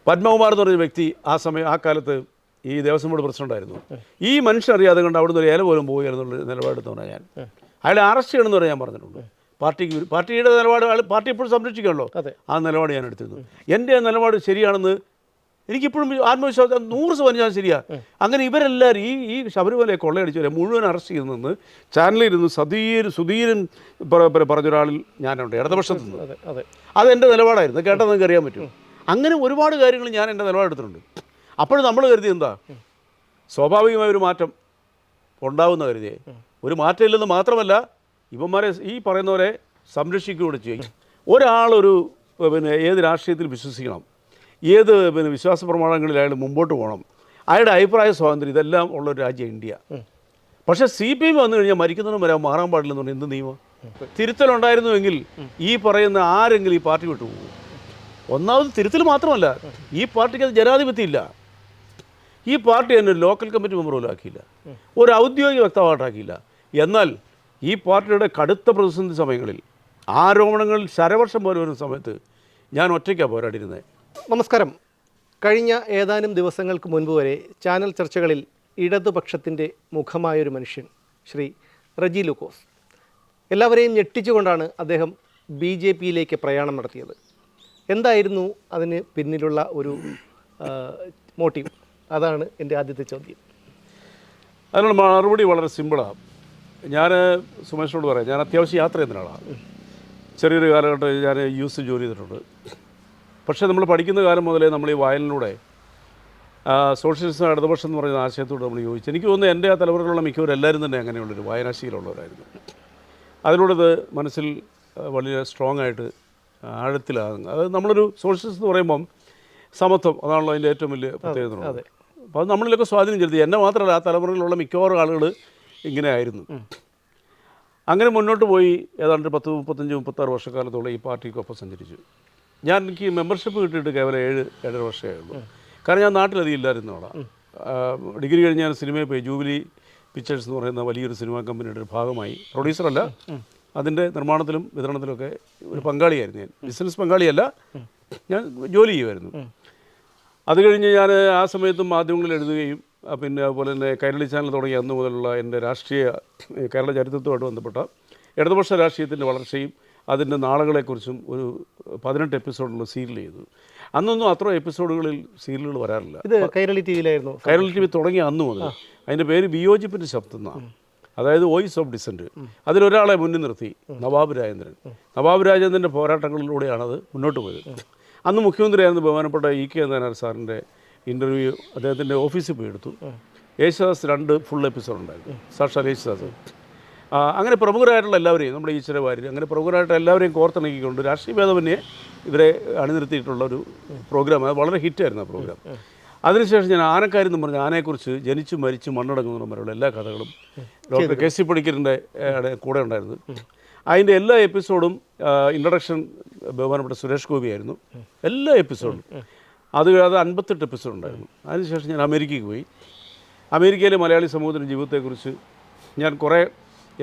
പത്മകുമാർ എന്ന് പറഞ്ഞ വ്യക്തി ആ കാലത്ത് ഈ ദേവസ്വം ബോർഡ് പ്രസിഡൻ്റായിരുന്നു. ഈ മനുഷ്യൻ അറിയാതെ കണ്ട് അവിടുന്ന് ഒരു ഇല പോലും പോവുകയെന്നുള്ള നിലപാടെടുത്തവനാണ് ഞാൻ. അയാളെ അറസ്റ്റ് ചെയ്യണമെന്ന് പറയാൻ ഞാൻ പറഞ്ഞിട്ടുണ്ട്. പാർട്ടിയുടെ നിലപാട് പാർട്ടി എപ്പോഴും സംരക്ഷിക്കുമല്ലോ, ആ നിലപാട് ഞാൻ എടുത്തിരുന്നു. എൻ്റെ നിലപാട് ശരിയാണെന്ന് എനിക്കിപ്പോഴും ആത്മവിശ്വാസം 100% ഞാൻ ശരിയാണ്. അങ്ങനെ ഇവരെല്ലാവരും ഈ ശബരിമലയെ കൊള്ളയടിച്ചവരെ മുഴുവൻ അറസ്റ്റ് ചെയ്ത് നിന്ന് ചാനലിരുന്ന് സുധീരൻ പറഞ്ഞൊരാളിൽ ഞാനുണ്ട്, ഇടതുപക്ഷത്തു നിന്ന്. അതെൻ്റെ നിലപാടായിരുന്നു, കേട്ടാൽ നിങ്ങൾക്ക് അറിയാൻ പറ്റും. അങ്ങനെ ഒരുപാട് കാര്യങ്ങൾ ഞാൻ എൻ്റെ നിലപാടെടുത്തിട്ടുണ്ട്. അപ്പോഴും നമ്മൾ കരുതി എന്താ, സ്വാഭാവികമായ ഒരു മാറ്റം ഉണ്ടാവുന്ന കരുതിയേ. ഒരു മാറ്റം ഇല്ലെന്ന് മാത്രമല്ല, ഇവന്മാരെ ഈ പറയുന്ന പോലെ സംരക്ഷിക്കുകയൂടെ ചെയ്യും. ഒരാളൊരു ഏത് രാഷ്ട്രീയത്തിൽ വിശ്വസിക്കണം, ഏത് വിശ്വാസ പ്രമാണങ്ങളിൽ അയാൾ മുമ്പോട്ട് പോകണം, അയാളുടെ അഭിപ്രായ സ്വാതന്ത്ര്യം, ഇതെല്ലാം ഉള്ളൊരു രാജ്യം ഇന്ത്യ. പക്ഷേ CPM വന്നു കഴിഞ്ഞാൽ മരിക്കുന്നതിനും വരാൻ മാറാൻ പാടില്ലെന്ന് പറഞ്ഞാൽ എന്ത് നിയമം? തിരുത്തലുണ്ടായിരുന്നുവെങ്കിൽ ഈ പറയുന്ന ആരെങ്കിലും ഈ പാർട്ടി വിട്ടു പോകും. ഒന്നാമത് തിരുത്തൽ മാത്രമല്ല, ഈ പാർട്ടിക്ക് അത് ജനാധിപത്യം ഇല്ല. ഈ പാർട്ടി തന്നെ ഒരു ലോക്കൽ കമ്മിറ്റി മെമ്പർ പോലും ആക്കിയില്ല, ഒരു ഔദ്യോഗിക വക്താവായിട്ടാക്കിയില്ല. എന്നാൽ ഈ പാർട്ടിയുടെ കടുത്ത പ്രതിസന്ധി സമയങ്ങളിൽ, ആരോപണങ്ങൾ ശരവർഷം പോലെ വരുന്ന സമയത്ത് ഞാൻ ഒറ്റയ്ക്കാണ് പോരാടിയിരുന്നത്. നമസ്കാരം. കഴിഞ്ഞ ഏതാനും ദിവസങ്ങൾക്ക് മുൻപ് വരെ ചാനൽ ചർച്ചകളിൽ ഇടതുപക്ഷത്തിൻ്റെ മുഖമായൊരു മനുഷ്യൻ ശ്രീ റജി ലൂക്കോസ്, എല്ലാവരെയും ഞെട്ടിച്ചുകൊണ്ടാണ് അദ്ദേഹം BJPയിലേക്ക് പ്രയാണം നടത്തിയത്. എന്തായിരുന്നു അതിന് പിന്നിലുള്ള ഒരു മോട്ടീവ്? അതാണ് എൻ്റെ ആദ്യത്തെ ചോദ്യം. അതിനുള്ള മറുപടി വളരെ സിമ്പിളാണ്. ഞാൻ സുമേഷിനോട് പറയാം, ഞാൻ അത്യാവശ്യം യാത്ര ചെയ്യുന്ന ആളാണ്. ചെറിയൊരു കാലഘട്ടം ഞാൻ US ജോലി ചെയ്തിട്ടുണ്ട്. പക്ഷേ നമ്മൾ പഠിക്കുന്ന കാലം മുതലേ നമ്മൾ ഈ വായനയിലൂടെ സോഷ്യലിസം ഇടതുപക്ഷം എന്ന് പറയുന്ന ആശയത്തോട് നമ്മൾ യോജിച്ചു. എനിക്ക് തോന്നുന്നു എൻ്റെ ആ തലമുറയിലുള്ള മിക്കവരെല്ലാവരും തന്നെ അങ്ങനെയുള്ളൊരു വായനാശീലമുള്ളവരായിരുന്നു. അതിലൂടെ ഇത് മനസ്സിൽ വളരെ സ്ട്രോങ് ആയിട്ട് ആഴത്തിലാകുന്നു. അത് നമ്മളൊരു സോഷ്യലിസ്റ്റ് എന്ന് പറയുമ്പം സമത്വം, അതാണല്ലോ അതിൻ്റെ ഏറ്റവും വലിയ പ്രത്യേകത. അപ്പോൾ അത് നമ്മളിലൊക്കെ സ്വാധീനം ചെലുത്തി. എന്നെ മാത്രമല്ല, ആ തലമുറയിലുള്ള മിക്കവാറും ആളുകൾ ഇങ്ങനെ ആയിരുന്നു. അങ്ങനെ മുന്നോട്ട് പോയി ഏതാണ്ട് 35-36 വർഷക്കാലത്തോളം ഈ പാർട്ടിക്കൊപ്പം സഞ്ചരിച്ചു. എനിക്ക് മെമ്പർഷിപ്പ് കിട്ടിയിട്ട് കേവലം 7-7.5 വർഷമേ ഉള്ളൂ. കാരണം ഞാൻ നാട്ടിലധികം ഇല്ലായിരുന്നു അവിടെ. ഡിഗ്രി കഴിഞ്ഞ് ഞാൻ സിനിമയിൽ പോയി. ജൂബിലി പിക്ചേഴ്സ് എന്ന് പറയുന്ന വലിയൊരു സിനിമാ കമ്പനിയുടെ ഒരു ഭാഗമായി, പ്രൊഡ്യൂസറല്ല, അതിൻ്റെ നിർമ്മാണത്തിലും വിതരണത്തിലൊക്കെ ഒരു പങ്കാളിയായിരുന്നു. ഞാൻ ബിസിനസ് പങ്കാളിയല്ല, ഞാൻ ജോലി ചെയ്യുമായിരുന്നു. അത് കഴിഞ്ഞ് ഞാൻ ആ സമയത്തും മാധ്യമങ്ങളിൽ എഴുതുകയും പിന്നെ അതുപോലെ തന്നെ കൈരളി ചാനൽ തുടങ്ങിയ അന്ന് മുതലുള്ള എൻ്റെ രാഷ്ട്രീയ കേരള ചരിത്രത്തുമായിട്ട് ബന്ധപ്പെട്ട ഇടതുപക്ഷ രാഷ്ട്രീയത്തിൻ്റെ വളർച്ചയും അതിൻ്റെ നാളുകളെക്കുറിച്ചും ഒരു 18 എപ്പിസോഡുള്ള സീരിയൽ ചെയ്തു. അന്നൊന്നും അത്ര എപ്പിസോഡുകളിൽ സീരിയലുകൾ വരാറില്ല. ഇത് കൈരളി TVയിലായിരുന്നു. കൈരളി TV തുടങ്ങിയ അന്ന് മുതൽ. അതിൻ്റെ പേര് വിയോജിപ്പിൻ്റെ ശബ്ദം എന്നാണ്, അതായത് വോയിസ് ഓഫ് ഡിസെൻറ്റ്. അതിലൊരാളെ മുന്നിൽ നിർത്തി, നവാബ് രാജേന്ദ്രൻ്റെ പോരാട്ടങ്ങളിലൂടെയാണത് മുന്നോട്ട് പോയത്. അന്ന് മുഖ്യമന്ത്രിയായിരുന്ന ബഹുമാനപ്പെട്ട EK നായനാർ സാറിൻ്റെ ഇൻ്റർവ്യൂ അദ്ദേഹത്തിൻ്റെ ഓഫീസിൽ പോയി എടുത്തു. യേശുദാസ് 2 ഫുൾ എപ്പിസോഡ് ഉണ്ടായിരുന്നു, സാക്ഷാൽ യേശുദാസ്. അങ്ങനെ പ്രമുഖരായിട്ടുള്ള എല്ലാവരെയും, നമ്മുടെ ഈശ്വര വാര്യർ, അങ്ങനെ പ്രമുഖരായിട്ട് എല്ലാവരെയും കോർത്തിണക്കിക്കൊണ്ട് രാഷ്ട്രീയ ഭേദമന്യേ ഇവരെ അണിനിർത്തിയിട്ടുള്ളൊരു പ്രോഗ്രാം. അത് വളരെ ഹിറ്റായിരുന്നു ആ പ്രോഗ്രാം. അതിനുശേഷം ഞാൻ ആനക്കാരെന്ന് പറഞ്ഞ ആനയെക്കുറിച്ച് ജനിച്ചു മരിച്ചു മണ്ണടങ്ങുന്നവരുള്ള എല്ലാ കഥകളും ഡോക്ടർ KC പണിക്കറിൻ്റെ കൂടെ ഉണ്ടായിരുന്നു. അതിൻ്റെ എല്ലാ എപ്പിസോഡും ഇൻട്രഡക്ഷൻ ബഹുമാനപ്പെട്ട സുരേഷ് ഗോപിയായിരുന്നു, എല്ലാ എപ്പിസോഡും. അത് 58 എപ്പിസോഡ് ഉണ്ടായിരുന്നു. അതിനുശേഷം ഞാൻ അമേരിക്കയ്ക്ക് പോയി. അമേരിക്കയിലെ മലയാളി സമൂഹത്തിൻ്റെ ജീവിതത്തെക്കുറിച്ച് ഞാൻ കുറേ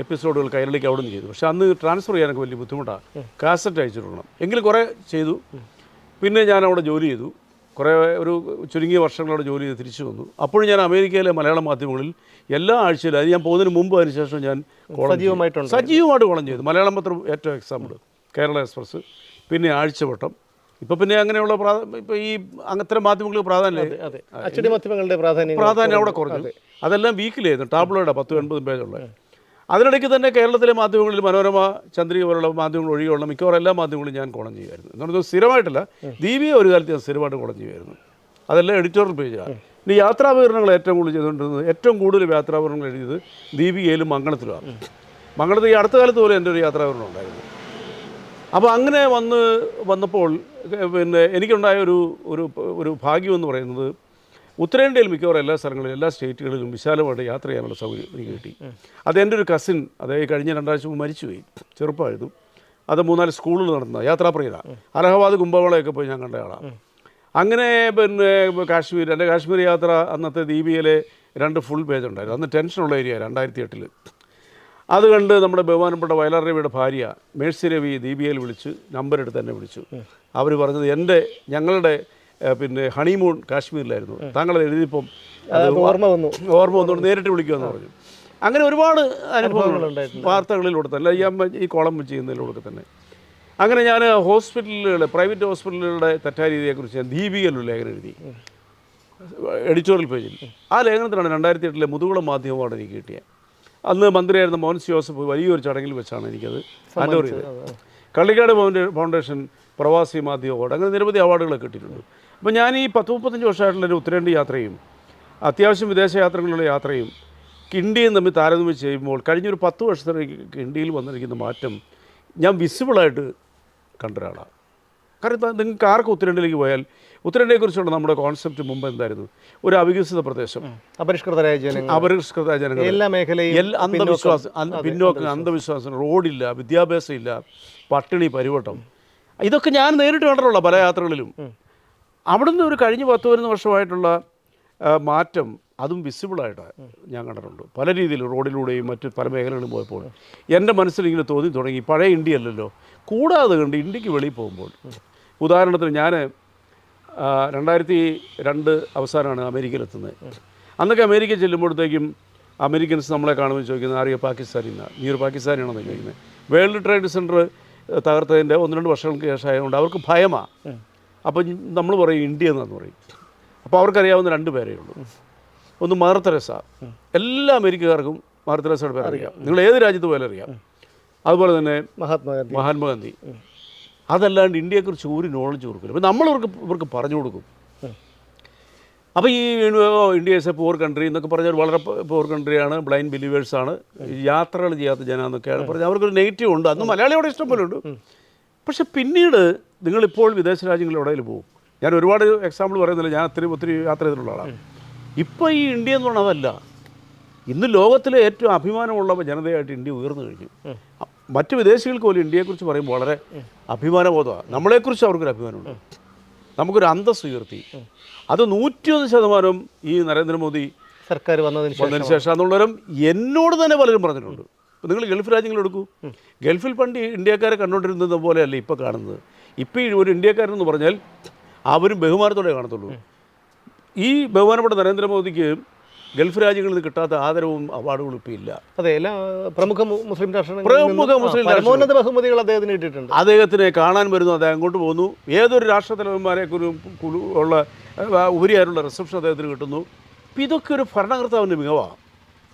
എപ്പിസോഡുകൾ കൈരളിക്ക് അവിടെ നിന്ന് ചെയ്തു. പക്ഷേ അന്ന് ട്രാൻസ്ഫർ ചെയ്യാനൊക്കെ വലിയ ബുദ്ധിമുട്ടാണ്, കാസറ്റ് അയച്ചു കൊടുക്കണം. എങ്കിലും കുറേ ചെയ്തു. പിന്നെ ഞാൻ അവിടെ ജോലി ചെയ്തു, കുറേ ഒരു ചുരുങ്ങിയ വർഷങ്ങളവിടെ ജോലി ചെയ്ത് തിരിച്ചു വന്നു. അപ്പോഴും ഞാൻ അമേരിക്കയിലെ മലയാള മാധ്യമങ്ങളിൽ എല്ലാ ആഴ്ചയിലും, അത് ഞാൻ പോകുന്നതിന് മുമ്പ് അതിനുശേഷം ഞാൻ സജീവമായിട്ട് കോളം ചെയ്തു. മലയാളം പത്രം ഏറ്റവും എക്സാമ്പിൾ കേരള എക്സ്പ്രസ്, പിന്നെ ആഴ്ചവട്ടം. ഇപ്പോൾ പിന്നെ അങ്ങനെയുള്ള ഇപ്പോൾ ഈ അങ്ങനത്തെ മാധ്യമങ്ങൾക്ക് പ്രാധാന്യം അവിടെ കുറഞ്ഞു. അതെല്ലാം വീക്കിലായിരുന്നു, ടാബ്ലോയിഡാണ് 10-80 പേജുള്ള. അതിനിടയ്ക്ക് തന്നെ കേരളത്തിലെ മാധ്യമങ്ങളിൽ മനോരമ, ചന്ദ്രിക പോലുള്ള മാധ്യമങ്ങൾ ഒഴികെയുള്ള മിക്കവാറും എല്ലാ മാധ്യമങ്ങളും ഞാൻ കോളം ചെയ്യുമായിരുന്നു. എന്ന് പറഞ്ഞാൽ സ്ഥിരമായിട്ടല്ല, ദീപിക ഒരു കാലത്ത് ഞാൻ സ്ഥിരമായിട്ട് കോളം ചെയ്യുമായിരുന്നു. അതെല്ലാം എഡിറ്റോറിയൽ പേജാണ്. ഇനി യാത്രാവിവരണങ്ങൾ ഏറ്റവും കൂടുതൽ ചെയ്തുകൊണ്ടിരുന്നത്, ഏറ്റവും കൂടുതൽ യാത്രാവിവരണങ്ങൾ എഴുതിയത് ദീപികയിലും മംഗളത്തിലുമാണ്. മംഗളത്തിൽ ഈ അടുത്ത കാലത്ത് പോലെ എൻ്റെ ഒരു യാത്രാവിവരണം ഉണ്ടായിരുന്നു. അപ്പോൾ അങ്ങനെ വന്നപ്പോൾ പിന്നെ എനിക്കുണ്ടായ ഒരു ഭാഗ്യമെന്ന് പറയുന്നത്, ഉത്തരേന്ത്യയിൽ മിക്കവാറും എല്ലാ സ്ഥലങ്ങളിലും എല്ലാ സ്റ്റേറ്റുകളിലും വിശാലമായിട്ട് യാത്ര ചെയ്യാനുള്ള സൗകര്യം എനിക്ക് കിട്ടി. അതെൻ്റെ ഒരു കസിൻ, അതായത് കഴിഞ്ഞ 2 ആഴ്ച മുമ്പ് മരിച്ചുപോയി, ചെറുപ്പമായിരുന്നു. അത് 3-4 സ്കൂളുകൾ നടന്ന യാത്രാപ്രിയരാണ്. അലഹബാദ് കുംഭമേളയൊക്കെ പോയി ഞാൻ കണ്ട ആളാണ്. അങ്ങനെ പിന്നെ എൻ്റെ കാശ്മീർ യാത്ര അന്നത്തെ ദീപികയിലെ 2 ഫുൾ പേജ് ഉണ്ടായിരുന്നു. അന്ന് ടെൻഷനുള്ള ഏരിയ 2008. അത് കണ്ട് നമ്മുടെ ബഹുമാനപ്പെട്ട വയലാർ രവിയുടെ ഭാര്യ മേഴ്സി രവി ദീപികയിൽ വിളിച്ച് നമ്പർ എടുത്ത് എന്നെ വിളിച്ചു. അവർ പറഞ്ഞത് ഞങ്ങളുടെ പിന്നെ ഹണിമൂൺ കാശ്മീരിലായിരുന്നു. താങ്കൾ എഴുതിയപ്പം ഓർമ്മ വന്നുകൊണ്ട് നേരിട്ട് വിളിക്കുമെന്ന് പറഞ്ഞു. അങ്ങനെ ഒരുപാട് അനുഭവങ്ങളുണ്ടായിരുന്നു വാർത്തകളിലൂടെ തന്നെ, ഈ കോളം ചെയ്യുന്നതിലൂടെ തന്നെ. അങ്ങനെ ഞാൻ ഹോസ്പിറ്റലുകളുടെ, പ്രൈവറ്റ് ഹോസ്പിറ്റലുകളുടെ തെറ്റായ രീതിയെക്കുറിച്ച് ഞാൻ ദീപികയിലൊരു ലേഖനം എഴുതി, എഡിറ്റോറിയൽ പേജിൽ. ആ ലേഖനത്തിലാണ് 2008 മുതുകുളം മാധ്യമ അവാർഡ് എനിക്ക് കിട്ടിയത്. അന്ന് മന്ത്രിയായിരുന്ന മോൻസ് ജോസഫ് വലിയൊരു ചടങ്ങിൽ വെച്ചാണ് എനിക്കത് ഹാൻഡ് ഓവർ ചെയ്തത്. കള്ളിക്കാട് ഫൗണ്ടേഷൻ പ്രവാസി മാധ്യമ അവാർഡ്, അങ്ങനെ നിരവധി അവാർഡുകളൊക്കെ കിട്ടിയിട്ടുണ്ട്. അപ്പോൾ ഞാൻ ഈ 10-35 വർഷമായിട്ടുള്ള ഒരു ഉത്തരേന്ത്യ യാത്രയും അത്യാവശ്യം വിദേശ യാത്രകളിലുള്ള യാത്രയും ഇന്ത്യയും തമ്മിൽ താരതമ്യം ചെയ്യുമ്പോൾ കഴിഞ്ഞൊരു 10 വർഷത്തേക്ക് ഇന്ത്യയിൽ വന്നിരിക്കുന്ന മാറ്റം ഞാൻ വിസിബിളായിട്ട് കണ്ടൊരാളാണ്. കാരണം നിങ്ങൾക്ക് ആർക്കും ഉത്തരേന്ത്യയിലേക്ക് പോയാൽ ഉത്തരേന്ത്യയെക്കുറിച്ചുള്ള നമ്മുടെ കോൺസെപ്റ്റ് മുമ്പ് എന്തായിരുന്നു? ഒരു അവികസിത പ്രദേശം, അപരിഷ്കൃതരായ ജനങ്ങൾ, എല്ലാ മേഖലയും പിന്നോക്കം, അന്ധവിശ്വാസം, റോഡില്ല, വിദ്യാഭ്യാസം ഇല്ല, പട്ടിണി, പരിവട്ടം. ഇതൊക്കെ ഞാൻ നേരിട്ട് കണ്ടിട്ടുള്ള പല യാത്രകളിലും. അവിടുന്ന് ഒരു കഴിഞ്ഞ 10-11 വർഷമായിട്ടുള്ള മാറ്റം അതും വിസിബിളായിട്ട് ഞാൻ കണ്ടിട്ടുണ്ട്. പല രീതിയിൽ റോഡിലൂടെയും മറ്റ് പല മേഖലകളിലും പോയപ്പോൾ എൻ്റെ മനസ്സിലിങ്ങനെ തോന്നി തുടങ്ങി, പഴയ ഇന്ത്യ അല്ലല്ലോ. കൂടാതെ കണ്ട് ഇന്ത്യക്ക് വെളിയിൽ പോകുമ്പോൾ, ഉദാഹരണത്തിന് ഞാൻ 2002 അവസാനമാണ് അമേരിക്കയിലെത്തുന്നത്. അന്നൊക്കെ അമേരിക്ക ചെല്ലുമ്പോഴത്തേക്കും അമേരിക്കൻസ് നമ്മളെ കാണുമ്പോൾ ചോദിക്കുന്നത്, ആരെയോ പാകിസ്ഥാനിന്നാണ്, നീ ഒരു പാകിസ്ഥാനിയാണെന്ന് ചോദിക്കുന്നത്. വേൾഡ് ട്രേഡ് സെൻറ്റർ തകർത്തതിൻ്റെ 1-2 വർഷങ്ങൾക്ക് ശേഷം ആയതുകൊണ്ട് അവർക്ക് ഭയമാണ്. അപ്പോൾ നമ്മൾ പറയും ഇന്ത്യ എന്നു പറയും. അപ്പോൾ അവർക്കറിയാവുന്ന 2 പേരേ ഉള്ളൂ. ഒന്ന് മദർ തെരേസ, എല്ലാ അമേരിക്കക്കാർക്കും മദർ തെരേസയുടെ പേര് അറിയാം, നിങ്ങൾ ഏത് രാജ്യത്ത് പോയാലും അറിയാം. അതുപോലെ തന്നെ മഹാത്മാഗാന്ധി. അതല്ലാണ്ട് ഇന്ത്യയെക്കുറിച്ച് ഒരു നോളജ് കൊടുക്കില്ല. അപ്പോൾ നമ്മൾ ഇവർക്ക് പറഞ്ഞു കൊടുക്കും. അപ്പോൾ ഈ India is A poor country എന്നൊക്കെ പറഞ്ഞാൽ വളരെ പൂർ കൺട്രിയാണ്, ബ്ലൈൻഡ് ബിലീവേഴ്സാണ്, യാത്രകൾ ചെയ്യാത്ത ജനമെന്നൊക്കെയാണ് പറഞ്ഞാൽ അവർക്കൊരു നെഗറ്റീവ് ഉണ്ട്. അന്ന് മലയാളിയോടെ ഇഷ്ടം പോലെ ഉണ്ട്. പക്ഷെ പിന്നീട് നിങ്ങളിപ്പോൾ വിദേശ രാജ്യങ്ങളിൽ എവിടെയെങ്കിലും പോകും. ഞാൻ ഒരുപാട് എക്സാമ്പിൾ പറയുന്നില്ല, ഞാൻ ഒത്തിരി യാത്ര ചെയ്തിട്ടുള്ള ആളാണ്. ഇപ്പോൾ ഈ ഇന്ത്യ എന്ന് പറഞ്ഞാൽ അതല്ല. ഇന്ന് ലോകത്തിലെ ഏറ്റവും അഭിമാനമുള്ള ജനതയായിട്ട് ഇന്ത്യ ഉയർന്നു കഴിഞ്ഞു. മറ്റ് വിദേശികൾക്ക് പോലും ഇന്ത്യയെക്കുറിച്ച് പറയുമ്പോൾ വളരെ അഭിമാനബോധമാണ്. നമ്മളെക്കുറിച്ച് അവർക്കൊരു അഭിമാനമുണ്ട്, നമുക്കൊരു അന്തസ്സ് ഉയർത്തി. അത് 101% ഈ നരേന്ദ്രമോദി സർക്കാർ വന്നതിന് ശേഷം എന്നുള്ളവരും എന്നോട് തന്നെ പലരും പറഞ്ഞിട്ടുണ്ട്. ഇപ്പോൾ നിങ്ങൾ ഗൾഫ് രാജ്യങ്ങളെടുക്കൂ, ഗൾഫിൽ പണ്ട് ഇന്ത്യക്കാരെ കണ്ടുകൊണ്ടിരുന്നത് പോലെയല്ല ഇപ്പോൾ കാണുന്നത്. ഇപ്പോൾ ഈ ഒരു ഇന്ത്യക്കാരെന്ന് പറഞ്ഞാൽ അവരും ബഹുമാനത്തോടെ കാണത്തുള്ളൂ. ഈ ബഹുമാനപ്പെട്ട നരേന്ദ്രമോദിക്ക് ഗൾഫ് രാജ്യങ്ങളിൽ നിന്ന് കിട്ടാത്ത ആദരവും അവാർഡുകളും ഇപ്പോൾ ഇല്ല. അതെ, എല്ലാ പ്രമുഖ മുസ്ലിം പരമോന്നത ബഹുമതികൾ അദ്ദേഹത്തിന് കിട്ടിയിട്ടുണ്ട്. അദ്ദേഹത്തിനെ കാണാൻ വരുന്നു, അദ്ദേഹം അങ്ങോട്ട് പോകുന്നു. ഏതൊരു രാഷ്ട്രത്തലവന്മാരെ ഉള്ള ഉപരിയായിട്ടുള്ള റിസപ്ഷൻ അദ്ദേഹത്തിന് കിട്ടുന്നു. അപ്പോൾ ഇതൊക്കെ ഒരു ഭരണകർത്താവിൻ്റെ മികവാണ്.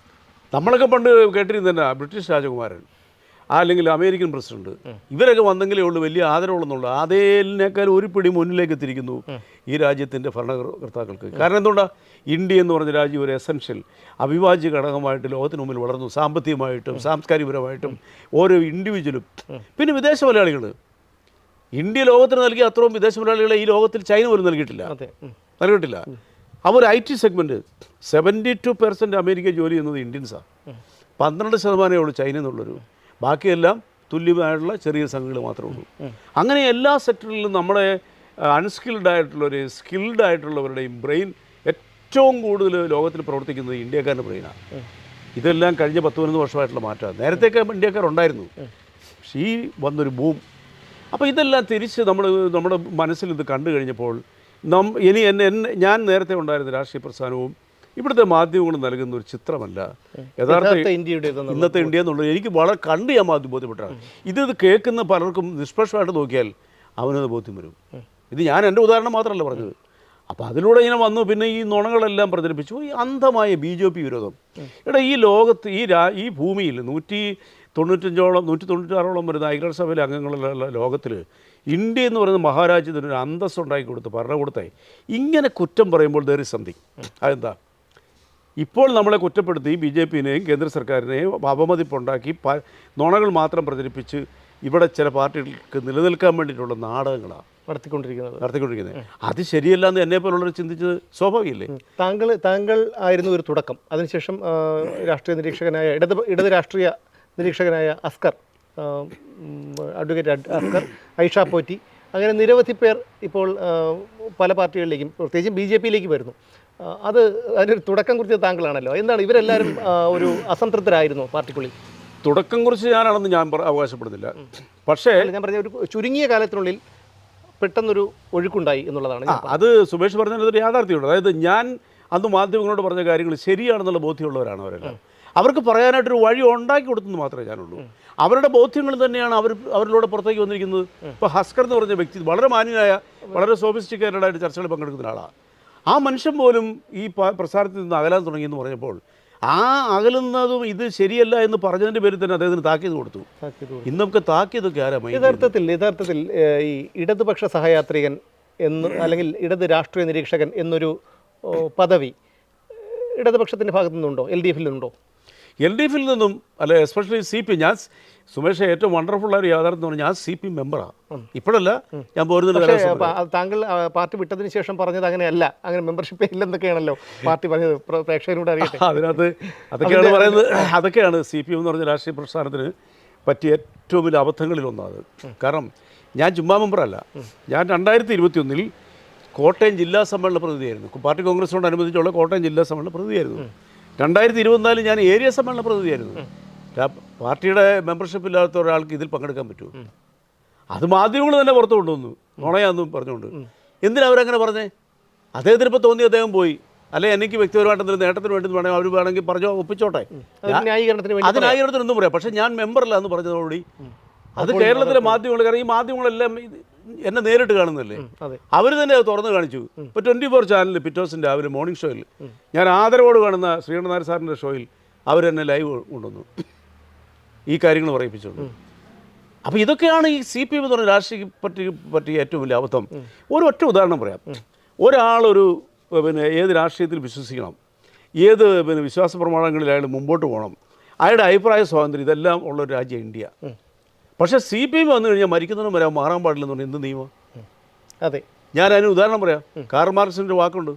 നമ്മളൊക്കെ പണ്ട് കേട്ടിരുന്ന ബ്രിട്ടീഷ് രാജകുമാരൻ, അല്ലെങ്കിൽ അമേരിക്കൻ പ്രസിഡന്റ്, ഇവരൊക്കെ വന്നെങ്കിലേ ഉള്ളൂ വലിയ ആദരവുള്ളെന്നുള്ള. അതേതിനേക്കാൾ ഒരു പിടി മുന്നിലേക്ക് എത്തിയിരിക്കുന്നു ഈ രാജ്യത്തിൻ്റെ ഭരണകർത്താക്കൾക്ക്. കാരണം എന്തുകൊണ്ടാണ്? ഇന്ത്യ എന്ന് പറഞ്ഞ രാജ്യം ഒരു എസെൻഷ്യൽ അവിഭാജ്യ ഘടകമായിട്ട് ലോകത്തിന് മുമ്പിൽ വളർന്നു, സാമ്പത്തികമായിട്ടും സാംസ്കാരികപരമായിട്ടും ഓരോ ഇൻഡിവിജ്വലും. പിന്നെ വിദേശ മലയാളികൾ, ഇന്ത്യ ലോകത്തിന് നൽകിയ അത്രയും വിദേശ മലയാളികളെ ഈ ലോകത്തിൽ ചൈന പോലും നൽകിയിട്ടില്ല. അവർ IT സെഗ്മെൻറ്റ് 72% അമേരിക്ക ജോലി ചെയ്യുന്നത് ഇന്ത്യൻസാണ്, 12% ഉള്ളൂ ചൈന എന്നുള്ളൊരു. ബാക്കിയെല്ലാം തുല്യമായിട്ടുള്ള ചെറിയ സംഘങ്ങൾ മാത്രമേ ഉള്ളൂ. അങ്ങനെ എല്ലാ സെക്ടറിലും നമ്മളെ അൺസ്കിൽഡ് ആയിട്ടുള്ളവർ, സ്കിൽഡ് ആയിട്ടുള്ളവരുടെയും ബ്രെയിൻ ഏറ്റവും കൂടുതൽ ലോകത്തിൽ പ്രവർത്തിക്കുന്നത് ഇന്ത്യക്കാരുടെ ബ്രെയിനാണ്. ഇതെല്ലാം കഴിഞ്ഞ 10-11 വർഷമായിട്ടുള്ള മാറ്റമാണ്. നേരത്തെയൊക്കെ ഇന്ത്യക്കാരുണ്ടായിരുന്നു, പക്ഷേ ഈ വന്നൊരു ബൂം. അപ്പോൾ ഇതെല്ലാം തിരിച്ച് നമ്മുടെ മനസ്സിൽ ഇത് കണ്ടു കഴിഞ്ഞപ്പോൾ ഞാൻ നേരത്തെ ഉണ്ടായിരുന്ന രാഷ്ട്രീയ പ്രസ്ഥാനവും ഇവിടുത്തെ മാധ്യമങ്ങളും നൽകുന്ന ഒരു ചിത്രമല്ല യഥാർത്ഥ ഇന്നത്തെ ഇന്ത്യ എന്നുള്ളത്. എനിക്ക് വളരെ കണ്ട് ഞാൻ ബോധ്യപ്പെട്ടാണ്. ഇത് കേൾക്കുന്ന പലർക്കും നിഷ്പക്ഷമായിട്ട് നോക്കിയാൽ അവനത് ബോധ്യം വരും. ഇത് ഞാൻ എൻ്റെ ഉദാഹരണം മാത്രമല്ല പറഞ്ഞത്. അപ്പോൾ അതിലൂടെ ഇങ്ങനെ വന്നു. പിന്നെ ഈ നുണകളെല്ലാം പ്രചരിപ്പിച്ചു. ഈ അന്ധമായ BJP വിരോധം. ഈ ലോകത്ത് ഈ ഭൂമിയിൽ 196 വരുന്ന ഐക്യരാഷ്ട്രസഭയിലെ അംഗങ്ങളുള്ള ലോകത്തിൽ ഇന്ത്യ എന്ന് പറയുന്ന മഹാരാജ്യത്തിന് ഒരു അന്തസ്സ് ഉണ്ടാക്കി കൊടുത്ത് ഭരണകൂടത്തെ ഇങ്ങനെ കുറ്റം പറയുമ്പോൾ there is something. അതെന്താ? ഇപ്പോൾ നമ്മളെ കുറ്റപ്പെടുത്തി BJPനെയും കേന്ദ്ര സർക്കാരിനെയും അപമതിപ്പുണ്ടാക്കി നുണകൾ മാത്രം പ്രചരിപ്പിച്ച് ഇവിടെ ചില പാർട്ടികൾക്ക് നിലനിൽക്കാൻ വേണ്ടിയിട്ടുള്ള നാടകങ്ങളാണ് നടത്തിക്കൊണ്ടിരിക്കുന്നത്. അത് ശരിയല്ല എന്ന് എന്നെപ്പോലുള്ളവർ ചിന്തിച്ചത് സ്വാഭാവികമല്ലേ? താങ്കൾ ആയിരുന്നു ഒരു തുടക്കം. അതിനുശേഷം രാഷ്ട്രീയ നിരീക്ഷകനായ ഇടത് രാഷ്ട്രീയ നിരീക്ഷകനായ അഡ്വക്കേറ്റ് അസ്കർ, ഐഷ പോറ്റി, അങ്ങനെ നിരവധി പേർ ഇപ്പോൾ പല പാർട്ടികളിലേക്കും പ്രത്യേകിച്ചും BJPയിലേക്ക് വരുന്നു. അതിനൊരു തുടക്കം കുറിച്ച് താങ്കളാണല്ലോ. എന്താണ് ഇവരെല്ലാവരും ഒരു അസംതൃപ്തരായിരുന്നു പാർട്ടിക്കുള്ളിൽ? തുടക്കം കുറിച്ച് ഞാനാണെന്ന് ഞാൻ അവകാശപ്പെടുന്നില്ല. പക്ഷേ ഞാൻ പറഞ്ഞ ഒരു ചുരുങ്ങിയ കാലത്തിനുള്ളിൽ പെട്ടെന്നൊരു ഒഴുക്കുണ്ടായി എന്നുള്ളതാണ് ഞാൻ അത് സുമേഷ് പറഞ്ഞതിനൊരു യാഥാർത്ഥ്യമുണ്ട്. അതായത് ഞാൻ അന്ന് മാധ്യമങ്ങളോട് പറഞ്ഞ കാര്യങ്ങൾ ശരിയാണെന്നുള്ള ബോധ്യമുള്ളവരാണ് അവരെല്ലാം. അവർക്ക് പറയാനായിട്ടൊരു വഴി ഉണ്ടാക്കി കൊടുത്തെന്ന് മാത്രമേ ഞാനുള്ളൂ. അവരുടെ ബോധ്യങ്ങൾ തന്നെയാണ് അവരിലൂടെ പുറത്തേക്ക് വന്നിരിക്കുന്നത്. ഇപ്പോൾ ഹസ്കർ എന്ന് പറഞ്ഞ വ്യക്തി വളരെ മാന്യനായ, വളരെ സോഫിസ്റ്റിക്കേറ്റഡ് ആയിട്ട് ചർച്ചകളിൽ പങ്കെടുക്കുന്ന ആളാണ്. ആ മനുഷ്യൻ പോലും ഈ പ്രസ്ഥാനത്തിൽ നിന്ന് അകലാൻ തുടങ്ങിയെന്ന് പറഞ്ഞപ്പോൾ ആ അകലുന്നതും ഇത് ശരിയല്ല എന്ന് പറഞ്ഞതിൻ്റെ പേരിൽ തന്നെ അദ്ദേഹത്തിന് താക്കീത് കൊടുത്തു. ഇന്ന് നമുക്ക് താക്കീതൊക്കെ ആരാ യഥാർത്ഥത്തിൽ ഈ ഇടതുപക്ഷ സഹയാത്രികൻ എന്ന് അല്ലെങ്കിൽ ഇടത് രാഷ്ട്രീയ നിരീക്ഷകൻ എന്നൊരു പദവി ഇടതുപക്ഷത്തിൻ്റെ ഭാഗത്തു നിന്നുണ്ടോ, LDF നിന്നുണ്ടോ? LDF നിന്നും അല്ലെ, എസ്പെഷ്യലി CP. ഞാൻ സുമേഷ് ഏറ്റവും വണ്ടർഫുൾ ആയ യാഥാർത്ഥ്യം പറഞ്ഞാൽ ഞാൻ CP മെമ്പറാണ്. ഇപ്പോഴല്ല, ഞാൻ പോരുന്ന താങ്കൾ പാർട്ടി വിട്ടതിന് ശേഷം പറഞ്ഞത് അങ്ങനെയല്ല, അങ്ങനെ മെമ്പർഷിപ്പ് ഇല്ലെന്നൊക്കെയാണല്ലോ പാർട്ടി പറഞ്ഞത്. പ്രേക്ഷകരോട് അറിയട്ടെ. അതിനകത്ത് അതൊക്കെയാണ് പറയുന്നത്. അതൊക്കെയാണ് CPM എന്ന് പറഞ്ഞ രാഷ്ട്രീയ പ്രസ്ഥാനത്തിന് പറ്റിയ ഏറ്റവും വലിയ അബദ്ധങ്ങളിലൊന്നത്. കാരണം ഞാൻ ചുമ്മാ മെമ്പറല്ല. ഞാൻ 2021 കോട്ടയം ജില്ലാ സമ്മേളന പ്രതിനിധിയായിരുന്നു. പാർട്ടി കോൺഗ്രസിനോടനുബന്ധിച്ചുള്ള കോട്ടയം ജില്ലാ സമ്മേളന പ്രതിനിധിയായിരുന്നു. 2024 ഞാൻ ഏരിയ സമ്മേളന പ്രതിനിധിയായിരുന്നു. പാർട്ടിയുടെ മെമ്പർഷിപ്പ് ഇല്ലാത്ത ഒരാൾക്ക് ഇതിൽ പങ്കെടുക്കാൻ പറ്റുമോ? അത് മാധ്യമങ്ങൾ തന്നെ പുറത്തു കൊണ്ടുവന്നു, നുണയാന്നും പറഞ്ഞുകൊണ്ട്. എന്തിനാ അവരങ്ങനെ പറഞ്ഞേ? അദ്ദേഹത്തിന് ഇപ്പോൾ തോന്നി അദ്ദേഹം പോയി, അല്ലെ എനിക്ക് വ്യക്തിപരമായിട്ട് എന്തെങ്കിലും നേട്ടത്തിന് വേണ്ടി വേണമെങ്കിൽ അവർ വേണമെങ്കിൽ പറഞ്ഞോ, ഒപ്പിച്ചോട്ടെ. അത് ന്യായീകരണത്തിനൊന്നും പറയാം. പക്ഷേ ഞാൻ മെമ്പറല്ല എന്ന് പറഞ്ഞതോടുകൂടി അത് കേരളത്തിലെ മാധ്യമങ്ങൾ, കാരണം ഈ മാധ്യമങ്ങളെല്ലാം എന്നെ നേരിട്ട് കാണുന്നല്ലേ, അവർ തന്നെ അത് തുറന്നു കാണിച്ചു. ഇപ്പോൾ 24 ചാനലിൽ പിറ്റോസിൻ്റെ അവർ മോർണിംഗ് ഷോയിൽ ഞാൻ ആദരവോട് കാണുന്ന ശ്രീകണ്ഠൻ നായർ സാറിൻ്റെ ഷോയിൽ അവരെന്നെ ലൈവ് കൊണ്ടുവന്നു ഈ കാര്യങ്ങൾ പറയിപ്പിച്ചുകൊണ്ട്. അപ്പോൾ ഇതൊക്കെയാണ് ഈ CPM എന്ന് പറഞ്ഞ രാഷ്ട്രീയ പറ്റിയ ഏറ്റവും വലിയ അബദ്ധം. ഒറ്റ ഉദാഹരണം പറയാം. ഒരാളൊരു ഏത് രാഷ്ട്രീയത്തിൽ വിശ്വസിക്കണം, ഏത് വിശ്വാസ പ്രമാണങ്ങളിൽ അയാൾ മുമ്പോട്ട് പോകണം, അയാളുടെ അഭിപ്രായ സ്വാതന്ത്ര്യം, ഇതെല്ലാം ഉള്ളൊരു രാജ്യം ഇന്ത്യ. പക്ഷേ CPM വന്നു കഴിഞ്ഞാൽ മരിക്കുന്നതിനും വരാൻ മാറാൻ പാടില്ലെന്ന് പറഞ്ഞാൽ എന്ത് നിയമം? അതെ, ഞാൻ അതിന് ഉദാഹരണം പറയാം. കാർൽ മാർക്സിൻ്റെ വാക്കുണ്ട്,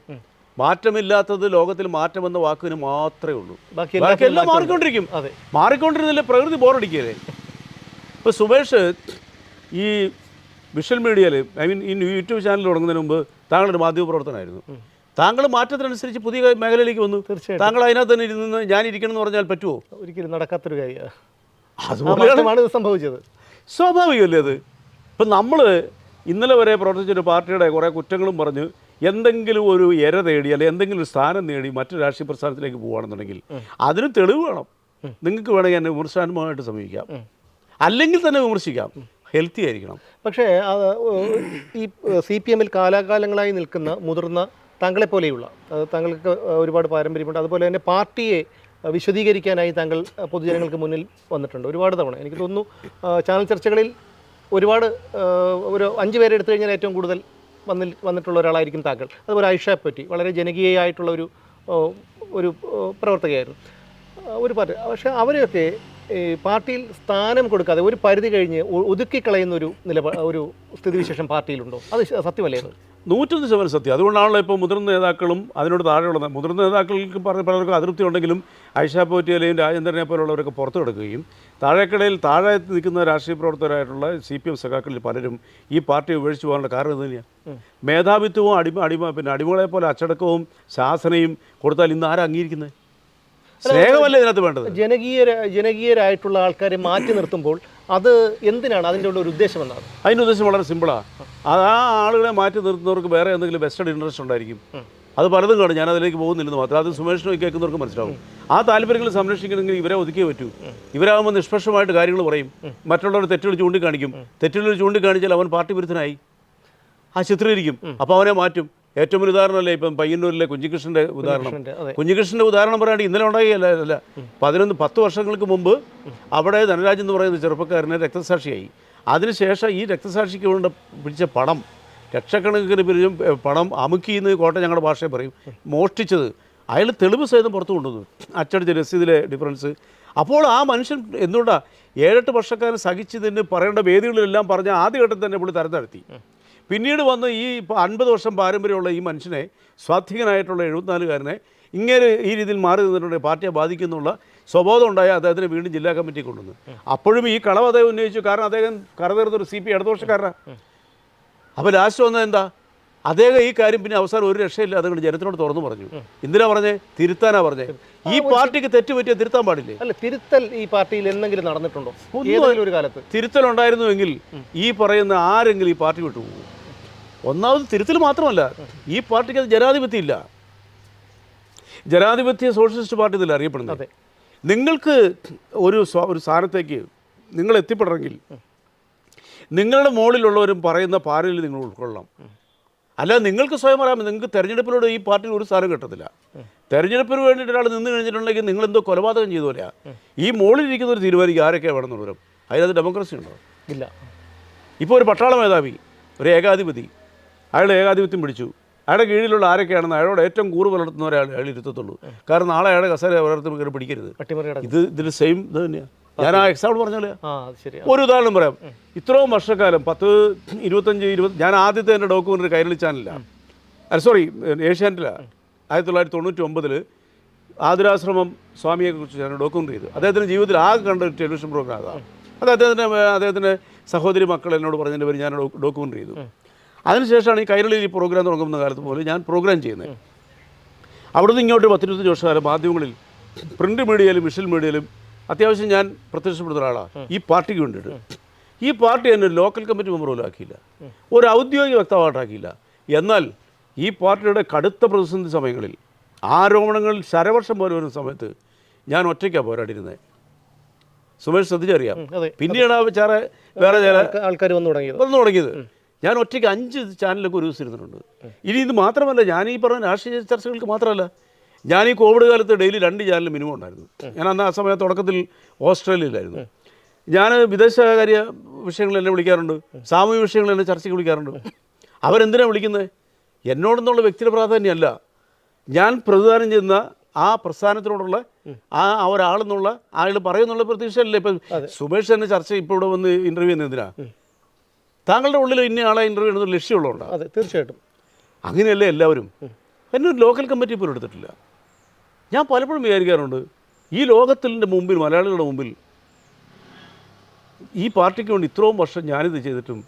മാറ്റമില്ലാത്തത് ലോകത്തിൽ മാറ്റമെന്ന വാക്കിന് മാത്രമേ ഉള്ളൂ, ബാക്കിയെല്ലാം മാറിക്കൊണ്ടിരിക്കും. മാറിക്കൊണ്ടിരുന്നില്ല പ്രകൃതി ബോറടിക്കുകയല്ലേ. ഇപ്പോൾ സുമേഷ് ഈ വിഷ്വൽ മീഡിയയിൽ, ഈ യൂട്യൂബ് ചാനൽ തുടങ്ങുന്നതിന് മുമ്പ് താങ്കളൊരു മാധ്യമപ്രവർത്തനമായിരുന്നു. താങ്കൾ മാറ്റത്തിനനുസരിച്ച് പുതിയ മേഖലയിലേക്ക് വന്നു. തീർച്ചയായും താങ്കൾ അതിനകത്ത് തന്നെ ഇരുന്ന് ഞാൻ ഇരിക്കണം എന്ന് പറഞ്ഞാൽ പറ്റുമോ? ഒരിക്കലും നടക്കാത്തൊരു കാര്യമാണ്. അതുപോലെയാണ് ഇത് സംഭവിച്ചത്. സ്വാഭാവികമല്ലേ അത്? ഇപ്പം നമ്മൾ ഇന്നലെ വരെ പ്രവർത്തിച്ചൊരു പാർട്ടിയുടെ കുറേ കുറ്റങ്ങളും പറഞ്ഞ് എന്തെങ്കിലും ഒരു ഇര തേടി അല്ലെങ്കിൽ എന്തെങ്കിലും ഒരു സ്ഥാനം നേടി മറ്റു രാഷ്ട്രീയ പ്രസ്ഥാനത്തിലേക്ക് പോകുകയാണെന്നുണ്ടെങ്കിൽ അതിന് തെളിവ് വേണം. നിങ്ങൾക്ക് വേണമെങ്കിൽ എന്നെ വിമർശനാത്മകമായിട്ട് സമീപിക്കാം, അല്ലെങ്കിൽ തന്നെ വിമർശിക്കാം. ഹെൽത്തി ആയിരിക്കണം. പക്ഷേ ഈ CPM കാലാകാലങ്ങളായി നിൽക്കുന്ന മുതിർന്ന താങ്കളെപ്പോലെയുള്ള, താങ്കൾക്ക് ഒരുപാട് പാരമ്പര്യമുണ്ട്, അതുപോലെ തന്നെ പാർട്ടിയെ വിശദീകരിക്കാനായി താങ്കൾ പൊതുജനങ്ങൾക്ക് മുന്നിൽ വന്നിട്ടുണ്ട് ഒരുപാട് തവണ. എനിക്ക് തോന്നുന്നു ചാനൽ ചർച്ചകളിൽ ഒരുപാട് ഒരു 5 പേരെ എടുത്തു കഴിഞ്ഞാൽ ഏറ്റവും കൂടുതൽ വന്നിട്ടുള്ള ഒരാളായിരിക്കും താങ്കൾ. അതുപോലെ ഐഷയെ പറ്റി വളരെ ജനകീയമായിട്ടുള്ള ഒരു പ്രവർത്തകയായിരുന്നു ഒരു പാർട്ടി. പക്ഷേ അവരെയൊക്കെ പാർട്ടിയിൽ സ്ഥാനം കൊടുക്കാതെ ഒരു പരിധി കഴിഞ്ഞ് ഒതുക്കിക്കളയുന്ന ഒരു സ്ഥിതിവിശേഷം പാർട്ടിയിലുണ്ടോ? അത് സത്യമല്ലേ? അത് 100% സത്യം. അതുകൊണ്ടാണല്ലോ ഇപ്പോൾ മുതിർന്ന നേതാക്കളും അതിനോട് താഴെയുള്ള മുതിർന്ന നേതാക്കൾക്ക് പലർക്കും അതൃപ്തി ഉണ്ടെങ്കിലും ഐഷ പോറ്റിയലെയും രാജേന്ദ്രനെ പോലുള്ളവരൊക്കെ പുറത്തു കിടക്കുകയും താഴെ നിൽക്കുന്ന രാഷ്ട്രീയ പ്രവർത്തകരായിട്ടുള്ള CPM സഖാക്കളിൽ പലരും ഈ പാർട്ടി ഉപേക്ഷിച്ച് പോകാനുള്ള കാരണം ഇത് തന്നെയാണ്. മേധാവിത്വവും അടിമകളെ പോലെ അച്ചടക്കവും ശാസനയും കൊടുത്താൽ ഇന്ന് ആരാ അംഗീകരിക്കുന്നത്? സ്നേഹമല്ലേ ഇതിനകത്ത് വേണ്ടത്? ജനകീയരായിട്ടുള്ള ആൾക്കാരെ മാറ്റി നിർത്തുമ്പോൾ അത് എന്തിനാണ്? അതിൻ്റെ ഉള്ള ഒരു ഉദ്ദേശം എന്നാണ്. അതിൻ്റെ ഉദ്ദേശം വളരെ സിമ്പിളാണ്. ആ ആളുകളെ മാറ്റി നിർത്തുന്നവർക്ക് വേറെ എന്തെങ്കിലും വെസ്റ്റഡ് ഇൻട്രസ്റ്റ് ഉണ്ടായിരിക്കും. അത് പലതും കാണും. ഞാൻ അതിലേക്ക് പോകുന്നില്ലെന്ന് മാത്രം. അത് സുമേഷിനൊക്കെ കേൾക്കുന്നവർക്ക് മനസ്സിലാവും. ആ താല്പര്യങ്ങൾ സംരക്ഷിക്കണമെങ്കിൽ ഇവരെ ഒതുക്കിയേ പറ്റൂ. ഇവരാകുമ്പോൾ നിഷ്പക്ഷമായിട്ട് കാര്യങ്ങൾ പറയും, മറ്റുള്ളവർ തെറ്റുകൾ ചൂണ്ടിക്കാണിക്കും. തെറ്റുകൾ ചൂണ്ടിക്കാണിച്ചാൽ അവൻ പാർട്ടി വിരുദ്ധനായി ചിത്രീകരിക്കും. അപ്പോൾ അവനെ മാറ്റും. ഏറ്റവും ഒരു ഉദാഹരണമല്ലേ ഇപ്പം പയ്യന്നൂരിലെ കുഞ്ഞികൃഷ്ണൻ്റെ ഉദാഹരണം. കുഞ്ഞികൃഷ്ണൻ്റെ ഉദാഹരണം പറയാണ്ട് ഇന്നലെ ഉണ്ടാകിയല്ല. 10 വർഷങ്ങൾക്ക് മുമ്പ് അവിടെ ധനരാജ് എന്ന് പറയുന്ന ചെറുപ്പക്കാരനെ രക്തസാക്ഷിയായി. അതിനുശേഷം ഈ രക്തസാക്ഷിക്ക് കൊണ്ട് പിടിച്ച പണം, ലക്ഷക്കണക്കിന് പിരിച്ചും പണം അമുക്കിന്ന് കോട്ടയം ഞങ്ങളുടെ ഭാഷയിൽ പറയും, മോഷ്ടിച്ചത് അയാൾ തെളിവ് സഹിതം പുറത്തു കൊണ്ടുവന്നു, അച്ചടിച്ച രസീതിലെ ഡിഫറൻസ്. അപ്പോൾ ആ മനുഷ്യൻ എന്തുകൊണ്ടാണ് 7-8 വർഷക്കാരൻ സഹിച്ചതിന് പറയേണ്ട വേദികളിലെല്ലാം പറഞ്ഞ ആദ്യഘട്ടത്തിൽ തന്നെ പുള്ളി തരം താഴ്ത്തി. പിന്നീട് വന്ന് ഈ 50 വർഷം പാരമ്പര്യമുള്ള ഈ മനുഷ്യനെ, സ്വാത്വികനായിട്ടുള്ള 74-കാരനെ ഇങ്ങനെ ഈ രീതിയിൽ മാറി നിന്നിട്ടുണ്ടെങ്കിൽ പാർട്ടിയെ ബാധിക്കുന്നുള്ള സ്വബോധം ഉണ്ടായ അദ്ദേഹത്തിന് വീണ്ടും ജില്ലാ കമ്മിറ്റി കൊണ്ടുവന്നു. അപ്പോഴും ഈ കളവ് അദ്ദേഹം ഉന്നയിച്ചു. കാരണം അദ്ദേഹം കറതീർത്തൊരു CP ഇടതുപക്ഷക്കാരനാണ്. അപ്പോൾ ലാസ്റ്റ് വന്നത് എന്താ? അദ്ദേഹം ഈ കാര്യം പിന്നെ അവസാനം ഒരു രക്ഷയില്ല അതുകൊണ്ട് ജനത്തിനോട് തുറന്നു പറഞ്ഞു. എന്തിനാ പറഞ്ഞേ? തിരുത്താനാ പറഞ്ഞേ. ഈ പാർട്ടിക്ക് തെറ്റുപറ്റിയ തിരുത്താൻ പാടില്ലേ? അല്ല, തിരുത്തൽ ഈ പാർട്ടിയിൽ എന്തെങ്കിലും നടന്നിട്ടുണ്ടോ? ഒരു കാലത്ത് തിരുത്തൽ ഉണ്ടായിരുന്നുവെങ്കിൽ ഈ പറയുന്ന ആരെങ്കിലും ഈ പാർട്ടി വിട്ടു പോകും. ഒന്നാമത് തിരുത്തൽ മാത്രമല്ല, ഈ പാർട്ടിക്ക് അത് ജനാധിപത്യം ഇല്ല. ജനാധിപത്യ സോഷ്യലിസ്റ്റ് പാർട്ടി എന്നല്ല അറിയപ്പെടുന്നത്. നിങ്ങൾക്ക് ഒരു സ്ഥാനത്തേക്ക് നിങ്ങൾ എത്തിപ്പെടണമെങ്കിൽ നിങ്ങളുടെ മുകളിലുള്ളവരും പറയുന്ന പാരയിൽ നിങ്ങൾ ഉൾക്കൊള്ളണം. അല്ലാതെ നിങ്ങൾക്ക് സ്വയം അറിയാം, നിങ്ങൾക്ക് തെരഞ്ഞെടുപ്പിലൂടെ ഈ പാർട്ടിയിൽ ഒരു സ്ഥാനം കിട്ടത്തില്ല. തെരഞ്ഞെടുപ്പിന് വേണ്ടിയിട്ട് ഒരാൾ നിന്ന് കഴിഞ്ഞിട്ടുണ്ടെങ്കിൽ നിങ്ങളെന്തോ കൊലപാതകം ചെയ്ത പോലെയാണ്. ഈ മുകളിലിരിക്കുന്ന ഒരു തീരുമാനിക്കും ആരൊക്കെ വേണമെന്നുള്ളവരും. അതിനകത്ത് ഡെമോക്രസി ഉണ്ടോ? ഇല്ല. ഇപ്പോൾ ഒരു പട്ടാള മേധാവി, ഒരു ഏകാധിപതി, അയാൾ ഏകാധിപത്യം പിടിച്ചു. അയാളുടെ കീഴിലുള്ള ആരൊക്കെയാണെന്ന് അയാളോട് ഏറ്റവും കൂറ് പുലർത്തുന്ന ഒരാൾ അയാൾ ഇരുത്തത്തുള്ളൂ. കാരണം നാളെ അയാളുടെ കസേര വളർത്തുമ്പോൾ കയറി പിടിക്കരുത്. ഇതിൽ സെയിം ഇത് തന്നെയാണ്. ഞാൻ ആ എക്സാമ്പിൾ പറഞ്ഞോളെ. ഒരു ഉദാഹരണം പറയാം. ഇത്രയും വർഷക്കാലം 10-25-20 ഞാൻ ആദ്യത്തെ എൻ്റെ ഡോക്യുമെൻ്ററി കൈരളി ചാനലിലാണ്, സോറി ഏഷ്യാനെറ്റിലാണ്. 1999 ആതുരാശ്രമം സ്വാമിയെക്കുറിച്ച് ഞാൻ ഡോക്യുമെൻ്ററി ചെയ്തു. അദ്ദേഹത്തിൻ്റെ ജീവിതത്തിൽ ആകെ കണ്ട ഒരു ടെലിവിഷൻ പ്രോഗ്രാം അതാണ്. അത് അദ്ദേഹത്തിൻ്റെ സഹോദരി മക്കൾ എന്നോട് പറഞ്ഞതിൻ്റെ പേര് ഞാൻ ഡോക്യുമെൻ്ററി ചെയ്തു. അതിനുശേഷമാണ് ഈ കൈരളിയിൽ ഈ പ്രോഗ്രാം തുടങ്ങുന്ന കാലത്ത് പോലും ഞാൻ പ്രോഗ്രാം ചെയ്യുന്നത്. അവിടുന്ന് ഇങ്ങോട്ട് 10-25 വർഷക്കാലം മാധ്യമങ്ങളിൽ, പ്രിൻ്റ് മീഡിയയിലും വിഷ്വൽ മീഡിയയിലും അത്യാവശ്യം ഞാൻ പ്രത്യക്ഷപ്പെടുന്ന ഒരാളാണ് ഈ പാർട്ടിക്ക് വേണ്ടിയിട്ട്. ഈ പാർട്ടി എന്നെ ലോക്കൽ കമ്മിറ്റി മെമ്പർ പോലും ആക്കിയില്ല, ഒരു ഔദ്യോഗിക വക്താവായിട്ടാക്കിയില്ല. എന്നാൽ ഈ പാർട്ടിയുടെ കടുത്ത പ്രതിസന്ധി സമയങ്ങളിൽ, ആരോപണങ്ങളിൽ ശരവർഷം പോലെ വരുന്ന സമയത്ത് ഞാൻ ഒറ്റയ്ക്കാണ് പോരാടിയിരുന്നത്. സുമേഷ് ശ്രദ്ധിച്ചറിയാം. പിന്നീട് വേറെ ചില ആൾക്കാർ വന്നു തുടങ്ങിയത്. ഞാൻ ഒറ്റയ്ക്ക് 5 ചാനലൊക്കെ ഒരു ദിവസം ഇരുന്നിട്ടുണ്ട്. ഇനി ഇത് മാത്രമല്ല, ഞാൻ ഈ പറഞ്ഞ രാഷ്ട്രീയ ചർച്ചകൾക്ക് മാത്രമല്ല, ഞാൻ ഈ കോവിഡ് കാലത്ത് ഡെയിലി 2 ചാനൽ മിനിമം ഉണ്ടായിരുന്നു. ഞാൻ അന്ന് ആ സമയത്ത് തുടക്കത്തിൽ ഓസ്ട്രേലിയയിലായിരുന്നു. ഞാൻ വിദേശകാര്യ വിഷയങ്ങൾ എന്നെ വിളിക്കാറുണ്ട്, സാമൂഹിക വിഷയങ്ങൾ എന്നെ ചർച്ചയ്ക്ക് വിളിക്കാറുണ്ട്. അവരെന്തിനാണ് വിളിക്കുന്നത്? എന്നോടെന്നുള്ള വ്യക്തിയുടെ പ്രാധാന്യമല്ല, ഞാൻ പ്രതിദാനം ചെയ്യുന്ന ആ പ്രസ്ഥാനത്തിനോടുള്ള ആ ഒരാളെന്നുള്ള ആൾ പറയുന്നുള്ള പ്രതീക്ഷയല്ലേ. ഇപ്പം സുമേഷ് തന്നെ ചർച്ച ഇപ്പോൾ ഇവിടെ വന്ന് ഇൻ്റർവ്യൂ ചെയ്യുന്നതിനാ താങ്കളുടെ ഉള്ളിൽ ഇന്ന ആളെ ഇൻ്റർവ്യൂ ചെയ്യുന്ന ലക്ഷ്യമുള്ളതുകൊണ്ടാണ്. അതെ, തീർച്ചയായിട്ടും അങ്ങനെയല്ലേ എല്ലാവരും. എന്നെ ഒരു ലോക്കൽ കമ്മിറ്റി പോലും എടുത്തിട്ടില്ല. ഞാൻ പലപ്പോഴും വിചാരിക്കാറുണ്ട്, ഈ ലോകത്തിൻ്റെ മുമ്പിൽ, മലയാളികളുടെ മുമ്പിൽ ഈ പാർട്ടിക്ക് വേണ്ടി ഇത്രയും വർഷം ഞാനിത് ചെയ്തിട്ടും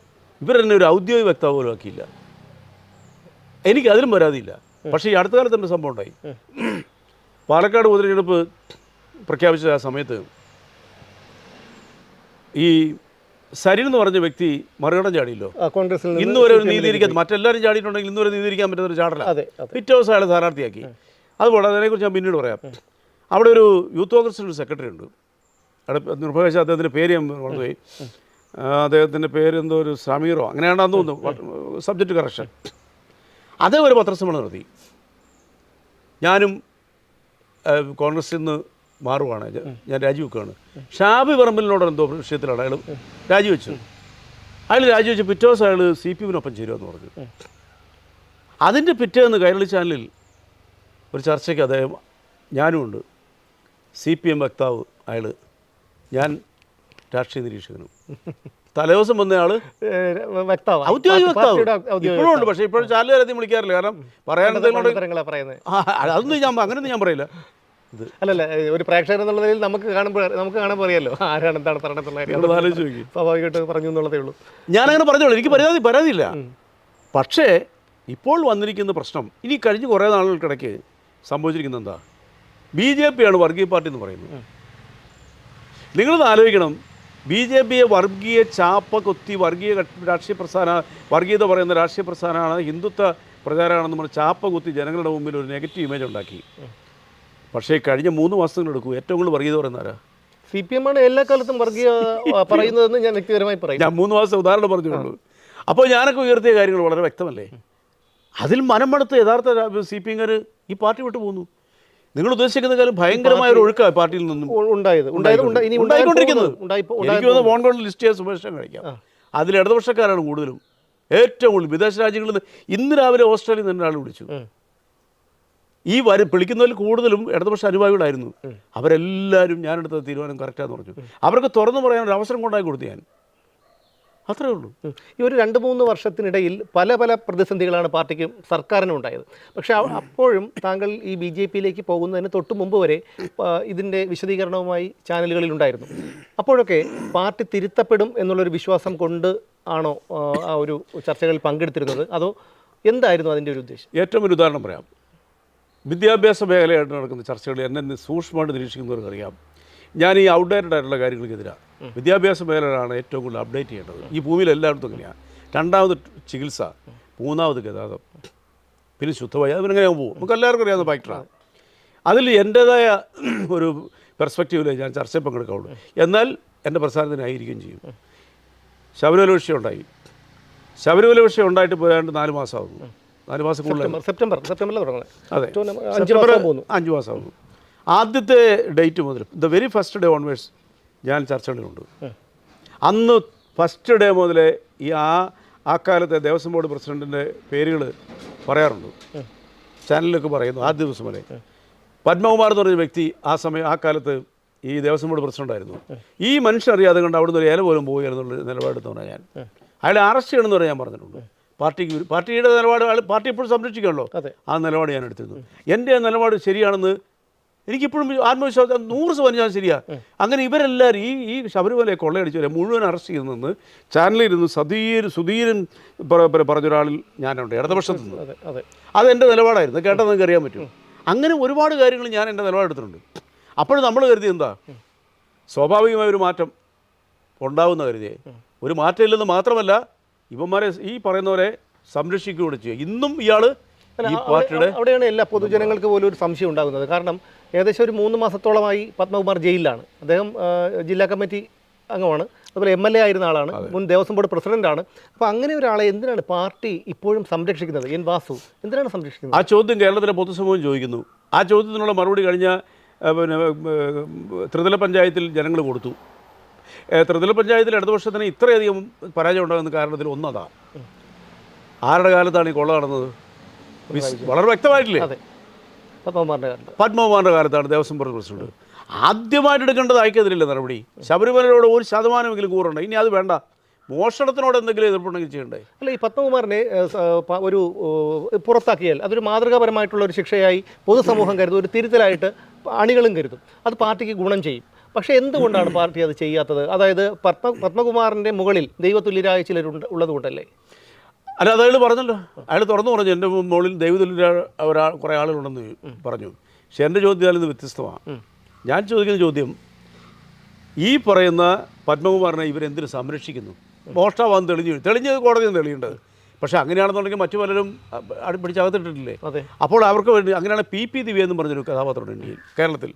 ഇവരെന്നെ ഒരു ഔദ്യോഗിക വക്താവ് പോലും ആക്കിയില്ല. എനിക്ക് അതിലും പരാതിയില്ല. പക്ഷേ ഈ അടുത്ത കാലത്ത് എൻ്റെ സംഭവം ഉണ്ടായി. പാലക്കാട് ഉപതെരഞ്ഞെടുപ്പ് പ്രഖ്യാപിച്ച ആ സമയത്ത് ഈ സരിൻ എന്ന് പറഞ്ഞ വ്യക്തി മറികടം ചാടിയല്ലോ. കോൺഗ്രസിൽ ഇന്ന് വരെ ഒരു നീതിയിരിക്കാൻ, മറ്റെല്ലാവരും ചാടിയിട്ടുണ്ടെങ്കിൽ ഇന്ന് വരെ നീതിയിരിക്കാൻ പറ്റുന്ന ഒരു ചാടല. പിറ്റേ ദിവസം അയാൾ സ്ഥാനാർത്ഥിയാക്കി. അതുപോലെ അതിനെക്കുറിച്ച് ഞാൻ പിന്നീട് പറയാം. അവിടെ ഒരു യൂത്ത് കോൺഗ്രസിൻ്റെ ഒരു സെക്രട്ടറി ഉണ്ട്. അവിടെ നിർഭയശ അദ്ദേഹത്തിൻ്റെ പേര് ഞാൻ മറന്നുപോയി. അദ്ദേഹത്തിൻ്റെ പേര് എന്തോ ഒരു സമീറോ അങ്ങനെയാണെന്ന് തോന്നുന്നു, സബ്ജക്റ്റ് കറക്ഷൻ. അതേ ഒരു പത്രസമ്മേളനം നടത്തി. ഞാനും കോൺഗ്രസിൽ നിന്ന് മാറുവാണ്, ഞാൻ രാജിവെക്കുകയാണ്. ഷാബി പറമ്പലിനോട് എന്തോ വിഷയത്തിലാണ് അയാൾ രാജിവെച്ചു. രാജിവെച്ച് പിറ്റേ ദിവസം അയാൾ CPM-നൊപ്പം ചേരുമെന്ന് പറഞ്ഞു. അതിൻ്റെ പിറ്റേന്ന് കൈരളി ചാനലിൽ ഒരു ചർച്ചയ്ക്ക് അദ്ദേഹം, ഞാനും ഉണ്ട്, CPM വക്താവ് അയാൾ, ഞാൻ രാഷ്ട്രീയ നിരീക്ഷകനും. തലേദിവസം വന്നയാൾ ഔദ്യോഗിക വക്താവ് ഇപ്പോഴും ഉണ്ട്. പക്ഷേ ഇപ്പോഴും ചാനലുകാരത്തിൽ വിളിക്കാറില്ല. കാരണം അതൊന്നും അങ്ങനെയൊന്നും ഞാൻ പറയില്ല. അല്ലല്ല, ഒരു പ്രേക്ഷകർ എന്നുള്ള നിലയിൽ നമുക്ക് കാണാൻ അറിയാലോ ആരാണ് എന്താണ് പറയണമെന്നുള്ള സ്വാഭാവികമായിട്ട് പറഞ്ഞു എന്നുള്ളതേ ഉള്ളൂ. ഞാനങ്ങനെ പറഞ്ഞോളൂ, എനിക്ക് പരാതിയില്ല. പക്ഷേ ഇപ്പോൾ വന്നിരിക്കുന്ന പ്രശ്നം, ഇനി കഴിഞ്ഞ കുറേ നാളുകൾക്കിടയ്ക്ക് സംഭവിച്ചിരിക്കുന്നത് എന്താ? BJP ആണ് വർഗീയ പാർട്ടി എന്ന് പറയുന്നത്. നിങ്ങളത് ആലോചിക്കണം. BJPയെ വർഗീയ ചാപ്പ കൊത്തി, വർഗീയ രാഷ്ട്രീയ പ്രസ്ഥാന, വർഗീയത പറയുന്ന രാഷ്ട്രീയ പ്രസ്ഥാനമാണ്, ഹിന്ദുത്വ പ്രചാരമാണെന്ന് പറഞ്ഞ് ചാപ്പ കുത്തി ജനങ്ങളുടെ മുമ്പിൽ ഒരു നെഗറ്റീവ് ഇമേജ് ഉണ്ടാക്കി. പക്ഷേ കഴിഞ്ഞ 3 മാസത്തിനെടുക്കും ഏറ്റവും കൂടുതൽ വർഗീയത പറയുന്നവരാ? CPM ആണ് എല്ലാ കാലത്തും വർഗീയ പറയുന്നതെന്ന് ഞാൻ വ്യക്തിപരമായി പറയും. ഞാൻ 3 മാസം ഉദാഹരണം പറഞ്ഞുള്ളൂ. അപ്പോൾ ഞാനൊക്കെ ഉയർത്തിയ കാര്യങ്ങൾ വളരെ വ്യക്തമല്ലേ? അതിൽ മനമെടുത്ത് യഥാർത്ഥ CPM-കാർ ഈ പാർട്ടി വിട്ടു പോകുന്നു. നിങ്ങൾ ഉദ്ദേശിക്കുന്ന കാലം ഭയങ്കരമായ ഒരു ഒഴുക്കാണ് പാർട്ടിയിൽ നിന്നും ഉണ്ടായിക്കൊണ്ടിരിക്കുന്നത്. എനിക്ക് വന്ന് ഫോൺ കോളിൽ ലിസ്റ്റ് ചെയ്യാൻ സുമേഷ് കഴിക്കാം. അതിൽ ഇടതുപക്ഷക്കാരാണ് കൂടുതലും, ഏറ്റവും കൂടുതൽ. വിദേശ രാജ്യങ്ങളിൽ നിന്ന് ഇന്ന് രാവിലെ ഓസ്ട്രേലിയയിൽ നിന്ന് ഒരാൾ വിളിച്ചു. ഈ വിളിക്കുന്നതിൽ കൂടുതലും ഇടതുപക്ഷ അനുഭാവികളായിരുന്നു. അവരെല്ലാവരും ഞാനെടുത്ത തീരുമാനം കറക്റ്റാന്ന് പറഞ്ഞു. അവർക്ക് തുറന്നു പറയാൻ ഒരു അവസരം കൊണ്ടായി കൊടുത്തു ഞാൻ. അത്രേ ഉള്ളൂ. ഈ ഒരു 2-3 വർഷത്തിനിടയിൽ പല പ്രതിസന്ധികളാണ് പാർട്ടിക്കും സർക്കാരിനും ഉണ്ടായത്. പക്ഷേ അപ്പോഴും താങ്കൾ ഈ BJP-യിലേക്ക് പോകുന്നതിന് തൊട്ട് മുമ്പ് വരെ ഇതിൻ്റെ വിശദീകരണവുമായി ചാനലുകളിലുണ്ടായിരുന്നു. അപ്പോഴൊക്കെ പാർട്ടി തിരുത്തപ്പെടും എന്നുള്ളൊരു വിശ്വാസം കൊണ്ട് ആണോ ആ ഒരു ചർച്ചകളിൽ പങ്കെടുത്തിരുന്നത്, അതോ എന്തായിരുന്നു അതിൻ്റെ ഒരു ഉദ്ദേശം? ഏറ്റവും ഒരു ഉദാഹരണം പറയാം. വിദ്യാഭ്യാസ മേഖലയായിട്ട് നടക്കുന്ന ചർച്ചകൾ എന്നെ സൂക്ഷ്മമായിട്ട് നിരീക്ഷിക്കുന്നവർക്കറിയാം. ഞാൻ ഈ ഔട്ട്ഡേറ്റഡ് ആയിട്ടുള്ള കാര്യങ്ങൾക്കെതിരാണ്. വിദ്യാഭ്യാസ മേഖലയാണ് ഏറ്റവും കൂടുതൽ അപ്ഡേറ്റ് ചെയ്യേണ്ടത്. ഈ ഭൂമിയിൽ എല്ലായിടത്തും അങ്ങനെയാണ്. രണ്ടാമത് ചികിത്സ. മൂന്നാമത് ഗതാഗതം, പിന്നെ ശുദ്ധവായു. അതിനെങ്ങനെ പോകും? നമുക്ക് എല്ലാവർക്കും അറിയാവുന്ന ഫാക്ടറാണ്. അതിൽ എൻ്റേതായ ഒരു പെർസ്പെക്റ്റീവിലേ ഞാൻ ചർച്ചയിൽ പങ്കെടുക്കാവുള്ളൂ. എന്നാൽ എൻ്റെ പ്രസ്ഥാനത്തിനായിരിക്കും ചെയ്യും. ശബരിമല വിഷയം ഉണ്ടായി. ശബരിമല വിഷയം ഉണ്ടായിട്ട് പോയാണ്ട് 4 മാസമാകുന്നു. 4 മാസം കൂടുതൽ. സെപ്റ്റംബറിൽ തുടങ്ങുന്നത്. അതെ, 5 മാസമാകുന്നു. ആദ്യത്തെ ഡേറ്റ് മുതൽ the very first day onwards ഞാൻ ചർച്ചകളിലുണ്ട്. അന്ന് ഫസ്റ്റ് ഡേ മുതലേ ഈ ആ കാലത്തെ ദേവസ്വം ബോർഡ് പ്രസിഡൻറ്റിൻ്റെ പേരുകൾ പറയാറുണ്ട്, ചാനലിലൊക്കെ പറയുന്നു. ആദ്യ ദിവസം വരെ പത്മകുമാർ എന്ന് പറഞ്ഞ വ്യക്തി ആ കാലത്ത് ഈ ദേവസ്വം ബോർഡ് പ്രസിഡൻ്റായിരുന്നു. ഈ മനുഷ്യൻ അറിയാതെ കണ്ട് അവിടുന്ന് ഒരു ഇല പോലും പോവുക എന്നുള്ള നിലപാടെടുത്തവനാണ് ഞാൻ. അയാളെ അറസ്റ്റ് ചെയ്യണമെന്ന് പറഞ്ഞാൽ ഞാൻ പറഞ്ഞിട്ടുണ്ട്. പാർട്ടിയുടെ നിലപാട് പാർട്ടി എപ്പോഴും സംരക്ഷിക്കണമല്ലോ. ആ നിലപാട് ഞാൻ എടുത്തിരുന്നു. എൻ്റെ നിലപാട് ശരിയാണെന്ന് എനിക്കിപ്പോഴും ആത്മവിശ്വാസം 100% ഞാൻ ശരിയാണ്. അങ്ങനെ ഇവരെല്ലാവരും ഈ ശബരിമലയെ കൊള്ളയടിച്ചവരെ മുഴുവൻ അറസ്റ്റ് ചെയ്ത് നിന്ന് ചാനലിരുന്ന് സുധീരൻ പറഞ്ഞൊരാളിൽ ഞാനുണ്ട്, ഇടതുപക്ഷത്തു നിന്ന്. അതെൻ്റെ നിലപാടായിരുന്നു. കേട്ടാൽ നിങ്ങൾക്ക് അറിയാൻ പറ്റും. അങ്ങനെ ഒരുപാട് കാര്യങ്ങൾ ഞാൻ എൻ്റെ നിലപാടെടുത്തിട്ടുണ്ട്. അപ്പോൾ നമ്മൾ കരുതി എന്താ, സ്വാഭാവികമായ ഒരു മാറ്റം ഉണ്ടാവുന്ന കരുതിയേ. ഒരു മാറ്റം ഇല്ലെന്ന് മാത്രമല്ല, ഇവന്മാരെ ഈ പറയുന്ന പോലെ സംരക്ഷിക്കുകയൂടെ ചെയ്യുക. ഇന്നും ഇയാൾ ഈ പാർട്ടിയുടെ അവിടെയാണ് എല്ലാ പൊതുജനങ്ങൾക്ക് പോലും ഒരു സംശയം ഉണ്ടാകുന്നത്. കാരണം ഏകദേശം ഒരു 3 മാസത്തോളമായി പത്മകുമാർ ജയിലിലാണ്. അദ്ദേഹം ജില്ലാ കമ്മിറ്റി അംഗമാണ്, അതുപോലെ MLA ആയിരുന്ന ആളാണ്, മുൻ ദേവസ്വം ബോർഡ് പ്രസിഡന്റാണ്. അപ്പോൾ അങ്ങനെ ഒരാളെ എന്തിനാണ് പാർട്ടി ഇപ്പോഴും സംരക്ഷിക്കുന്നത്? എൻ വാസു എന്തിനാണ് സംരക്ഷിക്കുന്നത്? ആ ചോദ്യം കേരളത്തിലെ പൊതുസമൂഹം ചോദിക്കുന്നു. ആ ചോദ്യത്തിനുള്ള മറുപടി കഴിഞ്ഞ ത്രിതല പഞ്ചായത്തിൽ ജനങ്ങൾ കൊടുത്തു. ത്രിതല പഞ്ചായത്തിൽ ഇടതുപക്ഷത്തിന് ഇത്രയധികം പരാജയം ഉണ്ടാകുന്ന കാരണത്തിൽ ഒന്നതാ. ആരുടെ കാലത്താണ് ഈ കൊള്ള നടന്നത്? വളരെ വ്യക്തമായിട്ടില്ലേ? പത്മകുമാറിൻ്റെ കാലത്താണ് ദേവസ്വം ബോർഡ് പ്രസിഡന്റ്. ആദ്യമായിട്ട് എടുക്കേണ്ടത് അയക്കെതിരില്ല നടപടി. ശബരിമലയോട് 1% കൂറുണ്ട്. ഇനി അത് വേണ്ട, മോഷണത്തിനോട് എന്തെങ്കിലും എതിർപ്പുണ്ടെങ്കിൽ ചെയ്യണ്ടേ? അല്ല, ഈ പത്മകുമാറിനെ ഒരു പുറത്താക്കിയാൽ അതൊരു മാതൃകാപരമായിട്ടുള്ള ഒരു ശിക്ഷയായി പൊതുസമൂഹം കരുതും, ഒരു തിരുത്തലായിട്ട് അണികളും കരുതും. അത് പാർട്ടിക്ക് ഗുണം ചെയ്യും. പക്ഷേ എന്തുകൊണ്ടാണ് പാർട്ടി അത് ചെയ്യാത്തത്? അതായത് പത്മകുമാറിൻ്റെ മുകളിൽ ദൈവതുല്യരായ ചിലരുണ്ട് ഉള്ളതുകൊണ്ടല്ലേ? അല്ല, അത് അയാൾ പറഞ്ഞല്ലോ. അയാൾ തുറന്നു പറഞ്ഞു, എൻ്റെ മുകളിൽ ദൈവതുല്യ കുറേ ആളുകളുണ്ടെന്ന് പറഞ്ഞു. പക്ഷെ എൻ്റെ ചോദ്യം ഇത് വ്യത്യസ്തമാണ്. ഞാൻ ചോദിക്കുന്ന ചോദ്യം, ഈ പറയുന്ന പത്മകുമാറിനെ ഇവരെന്തിനു സംരക്ഷിക്കുന്നു? മോഷ്ടാവാന്ന് തെളിഞ്ഞത് കോടതിയിൽ തെളിയേണ്ടത്. പക്ഷേ അങ്ങനെയാണെന്നുണ്ടെങ്കിൽ മറ്റു പലരും പിടിച്ചകത്തിട്ടിട്ടില്ലേ? അപ്പോൾ അവർക്ക് വേണ്ടി അങ്ങനെയാണ് PP ദിവ്യ എന്ന് പറഞ്ഞൊരു കഥാപാത്രമുണ്ട് ഇന്ത്യയിൽ, കേരളത്തിൽ.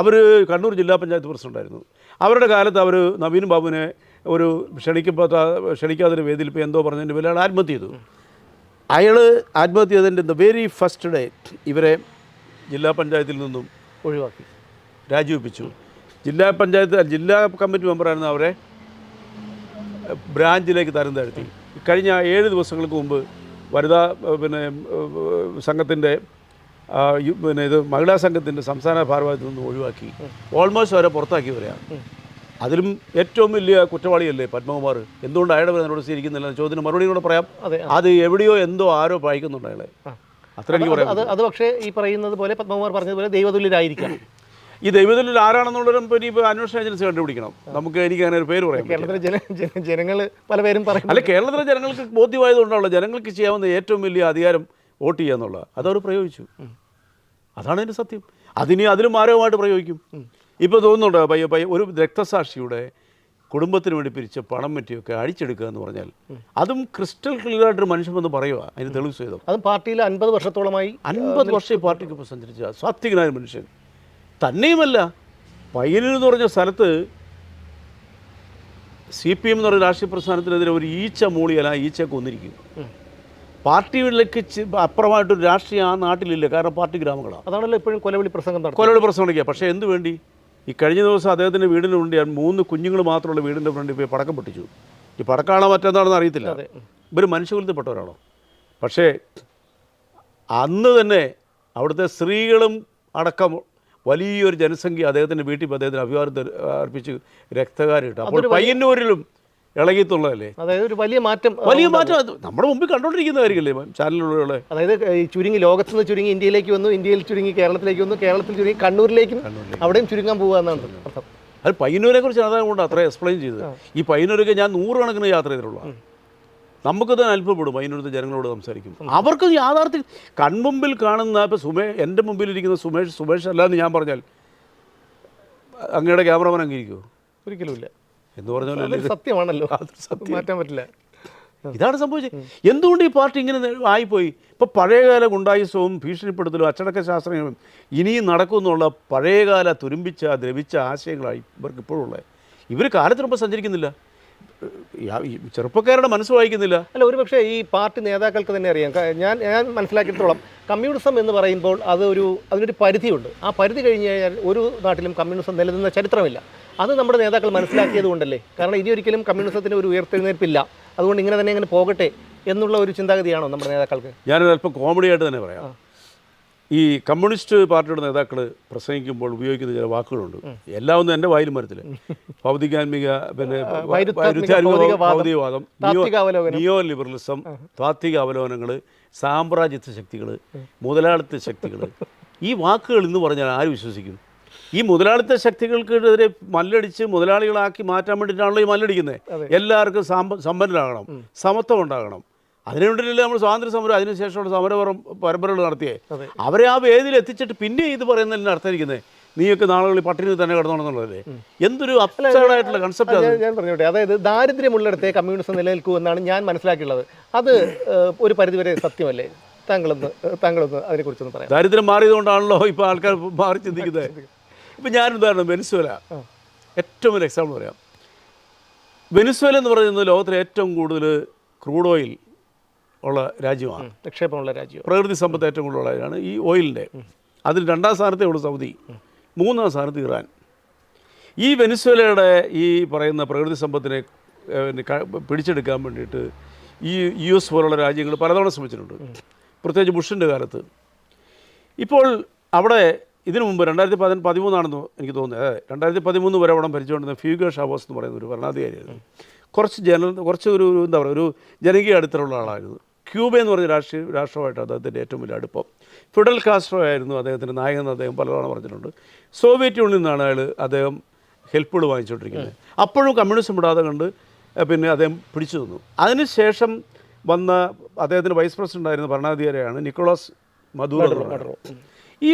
അവർ കണ്ണൂർ ജില്ലാ പഞ്ചായത്ത് പ്രസിഡൻ്റായിരുന്നു. അവരുടെ കാലത്ത് അവർ നവീൻ ബാബുവിനെ ഒരു ക്ഷണിക്കാതൊരു വേദിയിൽ ഇപ്പോൾ എന്തോ പറഞ്ഞതിൻ്റെ പേരിൽ അയാൾ ആത്മഹത്യ ചെയ്തു. അയാൾ ആത്മഹത്യ ചെയ്തതിൻ്റെ ദ വെരി ഫസ്റ്റ് ഡേ ഇവരെ ജില്ലാ പഞ്ചായത്തിൽ നിന്നും ഒഴിവാക്കി, രാജിവെപ്പിച്ചു. ജില്ലാ കമ്മിറ്റി മെമ്പറായിരുന്നു, അവരെ ബ്രാഞ്ചിലേക്ക് തരം താഴ്ത്തി. കഴിഞ്ഞ 7 ദിവസങ്ങൾക്ക് മുമ്പ് വനിതാ സംഘത്തിൻ്റെ ഇത് മഹിളാ സംഘത്തിൻ്റെ സംസ്ഥാന ഭാരവാഹിത്വത്തിൽ നിന്ന് ഒഴിവാക്കി. ഓൾമോസ്റ്റ് അവരെ പുറത്താക്കി വരികയാണ്. അതിലും ഏറ്റവും വലിയ കുറ്റവാളിയല്ലേ പത്മകുമാർ? എന്തുകൊണ്ട് അയാളുടെ നോട്ടീസ് ഇരിക്കുന്നില്ല? ചോദ്യത്തിന് മറുപടി കൂടെ പറയാം. അത് എവിടെയോ എന്തോ ആരോ പായിക്കുന്നുണ്ട് അയാളെ. അത്ര എനിക്ക് പറയാം. അത് പക്ഷേ ഈ പറയുന്നത് പോലെ പത്മകുമാർ പറഞ്ഞതുപോലെ ദൈവതുല്യരായിരിക്കാം. ഈ ദൈവത്തിൽ ആരാണെന്നുള്ളൊരു ഇപ്പോൾ അന്വേഷണ ഏജൻസി കണ്ടുപിടിക്കണം. എനിക്ക് അങ്ങനെ ഒരു പേര് പറയാം. കേരളത്തിലെ ജനങ്ങൾ പലപേരും പറയും. അല്ല, കേരളത്തിലെ ജനങ്ങൾക്ക് ബോധ്യമായതുകൊണ്ടാണല്ലോ ജനങ്ങൾക്ക് ചെയ്യാവുന്ന ഏറ്റവും വലിയ അധികാരം വോട്ട് ചെയ്യുക എന്നുള്ളത്. അതവർ പ്രയോഗിച്ചു. അതാണ് എൻ്റെ സത്യം. അതിലും മാരകമായിട്ട് പ്രയോഗിക്കും. ഇപ്പോൾ തോന്നുന്നുണ്ടോ പയ്യെ ഒരു രക്തസാക്ഷിയുടെ കുടുംബത്തിന് വേണ്ടി പിരിച്ച് പണം പറ്റിയൊക്കെ അടിച്ചെടുക്കുക എന്ന് പറഞ്ഞാൽ അതും ക്രിസ്റ്റൽ ക്ലിയറായിട്ടൊരു മനുഷ്യമെന്ന് പറയുക. അതിന് തെളിവ് ചെയ്തു. അതും പാർട്ടിയിൽ 50 വർഷത്തോളമായി 50 വർഷം പാർട്ടിക്ക് ഇപ്പോൾ സഞ്ചരിച്ച സാത്വികനായ മനുഷ്യൻ. തന്നെയുമല്ല, പയ്യന്നൂർ എന്ന് പറഞ്ഞ സ്ഥലത്ത് CPM എന്ന് പറഞ്ഞ രാഷ്ട്രീയ പ്രസ്ഥാനത്തിനെതിരെ ഒരു ഈച്ച മൂളിയല്ല, ഈച്ച കൊന്നിരിക്കും. പാർട്ടികളിലേക്ക് അപ്പുറമായിട്ടൊരു രാഷ്ട്രീയം ആ നാട്ടിലില്ല. കാരണം പാർട്ടി ഗ്രാമങ്ങളാണ്. അതാണല്ലോ ഇപ്പോഴും കൊലവിളി പ്രസംഗം നടക്കുക. പക്ഷേ എന്ത് വേണ്ടി? ഈ കഴിഞ്ഞ ദിവസം അദ്ദേഹത്തിൻ്റെ വീടിന് വേണ്ടി 3 കുഞ്ഞുങ്ങൾ മാത്രമുള്ള വീടിൻ്റെ ഫ്രണ്ടിൽ പോയി പടക്കം പൊട്ടിച്ചു. ഈ പടക്കാണോ മറ്റെന്താണെന്ന് അറിയത്തില്ല. ഇവർ മനുഷ്യകുലത്തിൽപ്പെട്ടവരാണോ? പക്ഷേ അന്ന് തന്നെ അവിടുത്തെ സ്ത്രീകളും അടക്കം വലിയൊരു ജനസംഖ്യ അദ്ദേഹത്തിൻ്റെ വീട്ടിൽ അദ്ദേഹത്തിന് അഭിവാദ്യം അർപ്പിച്ച് രക്തകാരിട്ടു. അപ്പോൾ പയ്യന്നൂരിലും ഇളകിയിട്ടുള്ളതല്ലേ? അതായത് ഒരു വലിയ മാറ്റം നമ്മുടെ മുമ്പിൽ കണ്ടുകൊണ്ടിരിക്കുന്നതായിരിക്കില്ലേ ചാനലുകളെ? അതായത് ചുരുങ്ങി ലോകത്തുനിന്ന് ചുരുങ്ങി ഇന്ത്യയിലേക്ക് വന്നു, ഇന്ത്യയിൽ ചുരുങ്ങി കേരളത്തിലേക്ക് വന്നു, കേരളത്തിൽ ചുരുങ്ങി കണ്ണൂരിലേക്കും അവിടെയും ചുരുങ്ങാൻ പോകുക എന്നാണ് അർത്ഥം. അത് പയ്യന്നൂരെ കുറിച്ച് അതുകൊണ്ട് അത്ര എക്സ്പ്ലെയിൻ ചെയ്തത്. ഈ പയ്യന്നൂരൊക്കെ ഞാൻ 100 കണക്കിന് യാത്ര ചെയ്തിട്ടുള്ള. നമുക്ക് തന്നെ അത്ഭുതപ്പെടും പയ്യന്നൂരത്തെ ജനങ്ങളോട് സംസാരിക്കും. അവർക്ക് യാഥാർത്ഥ്യം കൺമുമ്പിൽ കാണുന്ന ഇപ്പോൾ എൻ്റെ മുമ്പിലിരിക്കുന്ന സുമേഷ് അല്ലാന്ന് ഞാൻ പറഞ്ഞാൽ അങ്ങയുടെ ക്യാമറമാൻ അംഗീകരിക്കുമോ? ഒരിക്കലുമില്ല എന്ന് പറഞ്ഞാൽ സത്യമാണല്ലോ, മാറ്റാൻ പറ്റില്ല. ഇതാണ് സംഭവിച്ചത്. എന്തുകൊണ്ട് ഈ പാർട്ടി ഇങ്ങനെ ആയിപ്പോയി? ഇപ്പോൾ പഴയകാല ഗുണ്ടായുസവും ഭീഷണിപ്പെടുത്തലും അച്ചടക്ക ശാസ്ത്രങ്ങളും ഇനിയും നടക്കുമെന്നുള്ള പഴയകാല തുരുമ്പിച്ച ദ്രവിച്ച ആശയങ്ങളായി ഇവർക്ക് ഇപ്പോഴുള്ളത്. ഇവർ കാലത്തിനൊപ്പം സഞ്ചരിക്കുന്നില്ല, ചെറുപ്പക്കാരുടെ മനസ്സ് വായിക്കുന്നില്ല. അല്ല, ഒരുപക്ഷെ ഈ പാർട്ടി നേതാക്കൾക്ക് തന്നെ അറിയാം. ഞാൻ മനസ്സിലാക്കിയിടത്തോളം കമ്മ്യൂണിസം എന്ന് പറയുമ്പോൾ അതിനൊരു പരിധിയുണ്ട്. ആ പരിധി കഴിഞ്ഞ് കഴിഞ്ഞാൽ ഒരു നാട്ടിലും കമ്മ്യൂണിസം നിലനിന്ന ചരിത്രമില്ല. അത് നമ്മുടെ നേതാക്കൾ മനസ്സിലാക്കിയത് കൊണ്ടല്ലേ? കാരണം ഇനി ഒരിക്കലും കമ്മ്യൂണിസത്തിന് ഒരു ഉയർത്തെഴുന്നേൽപ്പില്ല, അതുകൊണ്ട് ഇങ്ങനെ തന്നെ ഇങ്ങനെ പോകട്ടെ എന്നുള്ള ഒരു ചിന്താഗതിയാണോ നമ്മുടെ നേതാക്കൾക്ക്? ഞാനത് അല്പം കോമഡി ആയിട്ട് തന്നെ പറയാം. ഈ കമ്മ്യൂണിസ്റ്റ് പാർട്ടിയുടെ നേതാക്കൾ പ്രസംഗിക്കുമ്പോൾ ഉപയോഗിക്കുന്ന ചില വാക്കുകളുണ്ട്. എല്ലാം ഒന്നും എൻ്റെ വായിലും വരത്തില്ല. ഭൗതികാത്മിക, പിന്നെ ഭൗതികവാദം, നിയോ ലിബറലിസം, താത്വിക അവലോകനങ്ങൾ, സാമ്രാജ്യത്വ ശക്തികൾ, മുതലാളിത്ത ശക്തികൾ, ഈ വാക്കുകൾ ഇന്ന് പറഞ്ഞാൽ ആര് വിശ്വസിക്കും? ഈ മുതലാളിത്ത ശക്തികൾക്കെതിരെ മല്ലടിച്ച് മുതലാളികളാക്കി മാറ്റാൻ വേണ്ടിയിട്ടാണല്ലോ ഈ മല്ലടിക്കുന്നത്. എല്ലാവർക്കും സമ്പന്നരാകണം, സമത്വം ഉണ്ടാകണം. അതിനുവേണ്ടിയില്ല നമ്മൾ സ്വാതന്ത്ര്യ സമരം, അതിനുശേഷമുള്ള സമരപരം പരമ്പരകൾ നടത്തിയേ. അവരെ ആ വേദിയിൽ എത്തിച്ചിട്ട് പിന്നെ ഇത് പറയുന്നതിന് അർത്ഥമായിരിക്കുന്നത് നീയൊക്കെ നാളുകളിൽ പട്ടിണി തന്നെ കിടന്നോണമെന്നുള്ളതല്ലേ? എന്തൊരു അപ്സൈഡായിട്ടുള്ള കൺസെപ്റ്റ്. ഞാൻ പറഞ്ഞോട്ടെ, അതായത് ദാരിദ്ര്യമുള്ളിടത്തെ കമ്മ്യൂണിസം നിലനിൽക്കൂ എന്നാണ് ഞാൻ മനസ്സിലാക്കിയുള്ളത്. അത് ഒരു പരിധിവരെ സത്യമല്ലേ? താങ്കളൊന്ന് അതിനെക്കുറിച്ചൊന്ന് പറയാം. ദാരിദ്ര്യം മാറിയതുകൊണ്ടാണല്ലോ ഇപ്പോൾ ആൾക്കാർ മാറി ചിന്തിക്കുന്നത്. ഇപ്പം ഞാൻ ഉദാഹരണം വെനിസ്വേല ഏറ്റവും വലിയ എക്സാമ്പിൾ പറയാം. വെനിസ്വേല എന്ന് പറയുന്നത് ലോകത്തിലെ ഏറ്റവും കൂടുതൽ ക്രൂഡ് ഓയിൽ ഉള്ള രാജ്യമാണ്, നിക്ഷേപമുള്ള രാജ്യം, പ്രകൃതി സമ്പത്ത് ഏറ്റവും കൂടുതലുള്ളതാണ് ഈ ഓയിലിൻ്റെ. അതിൽ 2ാം സ്ഥാനത്തേ ഉള്ളൂ സൗദി, 3ാം സ്ഥാനത്ത് ഇറാൻ. ഈ വെനിസ്വേലയുടെ ഈ പറയുന്ന പ്രകൃതി സമ്പത്തിനെ പിടിച്ചെടുക്കാൻ വേണ്ടിയിട്ട് ഈ US പോലുള്ള രാജ്യങ്ങൾ പലതവണ ശ്രമിച്ചിട്ടുണ്ട്, പ്രത്യേകിച്ച് ബുഷിൻ്റെ കാലത്ത്. ഇപ്പോൾ അവിടെ ഇതിനു മുമ്പ് 2013 എനിക്ക് തോന്നുന്നത്, 2013 വരെ അവിടെ ഭരിച്ചുകൊണ്ടിരുന്ന ഫ്യൂഗോ ഷാവോസ് എന്ന് പറയുന്ന ഒരു ഭരണാധികാരിയായിരുന്നു. കുറച്ച് ഒരു എന്താ പറയുക, ഒരു ജനകീയ അടിത്തറയുള്ള ആളായിരുന്നു. ക്യൂബ എന്ന് പറഞ്ഞ രാഷ്ട്രമായിട്ട് അദ്ദേഹത്തിൻ്റെ ഏറ്റവും വലിയ അടുപ്പം. ഫിഡൽ കാസ്ട്രോ ആയിരുന്നു അദ്ദേഹത്തിൻ്റെ നായകൻ, അദ്ദേഹം പലതവണ പറഞ്ഞിട്ടുണ്ട്. സോവിയറ്റ് യൂണിയനിൽ നിന്നാണ് അദ്ദേഹം ഹെൽപ്പുകൾ വാങ്ങിച്ചുകൊണ്ടിരിക്കുന്നത്. അപ്പോഴും കമ്മ്യൂണിസം വിടാതെ കണ്ട് പിന്നെ അദ്ദേഹം പിടിച്ചു നിന്നു. അതിനുശേഷം വന്ന അദ്ദേഹത്തിൻ്റെ വൈസ് പ്രസിഡൻ്റ് ആയിരുന്ന ഭരണാധികാരിയാണ് നിക്കോളാസ് മദൂറോ. ഈ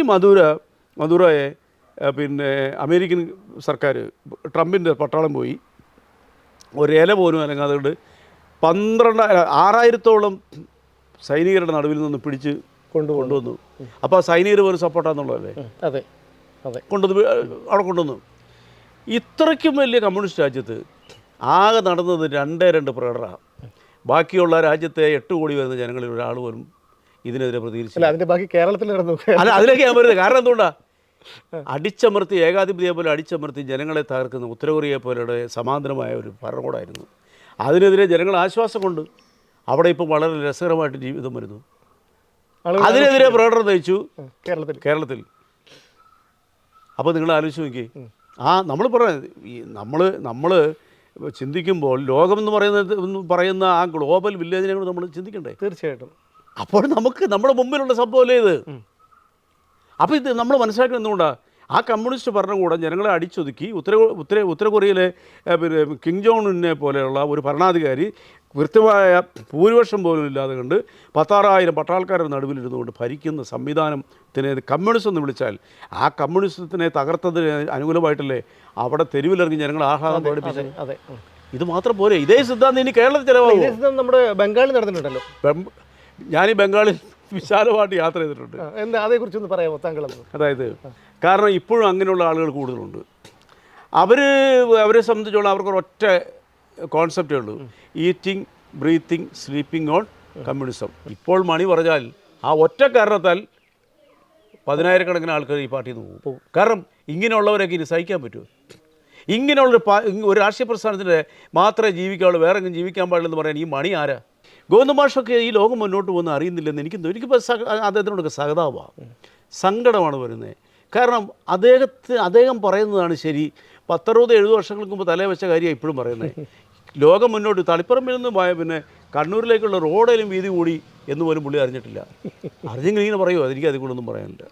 മദൂറോയെ പിന്നെ അമേരിക്കൻ സർക്കാർ, ട്രംപിൻ്റെ പട്ടാളം പോയി ഒരു ഇല പോലും അനങ്ങാതെ കൊണ്ട് 6000-ഓളം സൈനികരുടെ നടുവിൽ നിന്ന് പിടിച്ച് കൊണ്ടുവന്നു. അപ്പോൾ ആ സൈനികർ പോലും സപ്പോർട്ടാണെന്നുള്ളതല്ലേ? അതെ അതെ, അവിടെ കൊണ്ടുവന്നു. ഇത്രയ്ക്കും വലിയ കമ്മ്യൂണിസ്റ്റ് രാജ്യത്ത് ആകെ നടന്നത് 2 പ്രകടനമാണ്. ബാക്കിയുള്ള രാജ്യത്തെ 8 കോടി വരുന്ന ജനങ്ങളിൽ ഒരാൾ പോലും ഇതിനെതിരെ പ്രതികരിച്ചില്ല. അതിൻ്റെ ബാക്കി കേരളത്തിൽ നടന്നു. അല്ല, അതിലേക്ക് ഞാൻ വരുന്നത് കാരണം എന്തുകൊണ്ടാണ്? അടിച്ചമർത്തി, ഏകാധിപതിയെ പോലെ അടിച്ചമർത്തി ജനങ്ങളെ തകർക്കുന്ന ഉത്തര കൊറിയയെ പോലെയുടെ സമാന്തരമായ ഒരു ഭരണകൂടമായിരുന്നു. അതിനെതിരെ ജനങ്ങൾ ആശ്വാസം കൊണ്ട് അവിടെ ഇപ്പോൾ വളരെ രസകരമായിട്ട് ജീവിതം വരുന്നു. അതിനെതിരെ പ്രകടനം നയിച്ചു കേരളത്തിൽ. അപ്പോൾ നിങ്ങൾ ആലോചിച്ച് നോക്കി. നമ്മൾ പറയുന്നത് ഈ നമ്മൾ ചിന്തിക്കുമ്പോൾ ലോകം എന്ന് പറയുന്ന ആ ഗ്ലോബൽ വില്ലേജിനെ കൂടെ നമ്മൾ ചിന്തിക്കണ്ടേ? തീർച്ചയായിട്ടും. അപ്പോൾ നമ്മുടെ മുമ്പിലുള്ള സംഭവമല്ലേ ഇത്? അപ്പോൾ ഇത് നമ്മൾ മനസ്സിലാക്കുന്നത് എന്തുകൊണ്ടാണ്? ആ കമ്മ്യൂണിസ്റ്റ് ഭരണകൂടം ജനങ്ങളെ അടിച്ചൊതുക്കി ഉത്തര കൊറിയയിലെ പിന്നെ കിം ജോങ് ഉന്നിനെ പോലെയുള്ള ഒരു ഭരണാധികാരി കൃത്യമായ ഭൂരിപക്ഷം പോലും ഇല്ലാതെ കണ്ട് 16,000 പട്ടാൾക്കാരുടെ നടുവിലിരുന്നുകൊണ്ട് ഭരിക്കുന്ന സംവിധാനത്തിനെ കമ്മ്യൂണിസം എന്ന് വിളിച്ചാൽ ആ കമ്മ്യൂണിസത്തിനെ തകർത്തതിന് അനുകൂലമായിട്ടല്ലേ അവിടെ തെരുവിലിറങ്ങി ജനങ്ങൾ ആഹ്ലാദം പ്രകടിപ്പിച്ചത്? ഇത് മാത്രം പോരെ, ഇതേ സിദ്ധാന്തം ഇനി കേരളത്തിൽ ചിലവാകും. നമ്മുടെ ബംഗാളിൽ നടന്നിട്ടുണ്ടല്ലോ. ഞാൻ ഈ ബംഗാളിൽ വിശാലമായിട്ട് യാത്ര ചെയ്തിട്ടുണ്ട്. അതേക്കുറിച്ചൊന്ന് പറയാമോ താങ്കൾ? അതായത് കാരണം ഇപ്പോഴും അങ്ങനെയുള്ള ആളുകൾ കൂടുതലുണ്ട്. അവരെ സംബന്ധിച്ചോളം അവർക്കൊരൊറ്റ കോൺസെപ്റ്റേ ഉള്ളൂ, eating, breathing, sleeping on communism. ഇപ്പോൾ മണി പറഞ്ഞാൽ ആ ഒറ്റ കാരണത്താൽ 10,000-കണക്കിന് ആൾക്കാർ ഈ പാർട്ടിയിൽ നിന്ന് പോകും. കാരണം ഇങ്ങനെയുള്ളവരൊക്കെ ഇനി സഹിക്കാൻ പറ്റുമോ? ഇങ്ങനെയുള്ളൊരു രാഷ്ട്രീയ പ്രസ്ഥാനത്തിൻ്റെ മാത്രമേ ജീവിക്കാവുള്ളൂ, വേറെ എങ്കിലും ജീവിക്കാൻ പാടില്ലെന്ന് പറയാൻ ഈ മണി ആരാ? ഗോവിന്ദ മാഷൊക്കെ ഈ ലോകം മുന്നോട്ട് പോകുന്ന അറിയുന്നില്ലെന്ന് എനിക്കിപ്പോൾ അദ്ദേഹത്തിനോടൊക്കെ സഹതാപമാണ്, സങ്കടമാണ് വരുന്നത്. കാരണം അദ്ദേഹം പറയുന്നതാണ് ശരി. 10-60-70 വർഷങ്ങൾക്ക് മുമ്പ് തലേ വെച്ച കാര്യമാണ് ഇപ്പോഴും പറയുന്നത്. ലോകം മുന്നോട്ട് തളിപ്പറമ്പിൽ നിന്ന് പിന്നെ കണ്ണൂരിലേക്കുള്ള റോഡിലും വീതി കൂടി എന്ന് പോലും പുള്ളി അറിഞ്ഞിട്ടില്ല. അറിഞ്ഞെങ്കിൽ ഇങ്ങനെ പറയുമോ? അതെനിക്ക് അതിൽ കൂടൊന്നും പറയാനില്ല.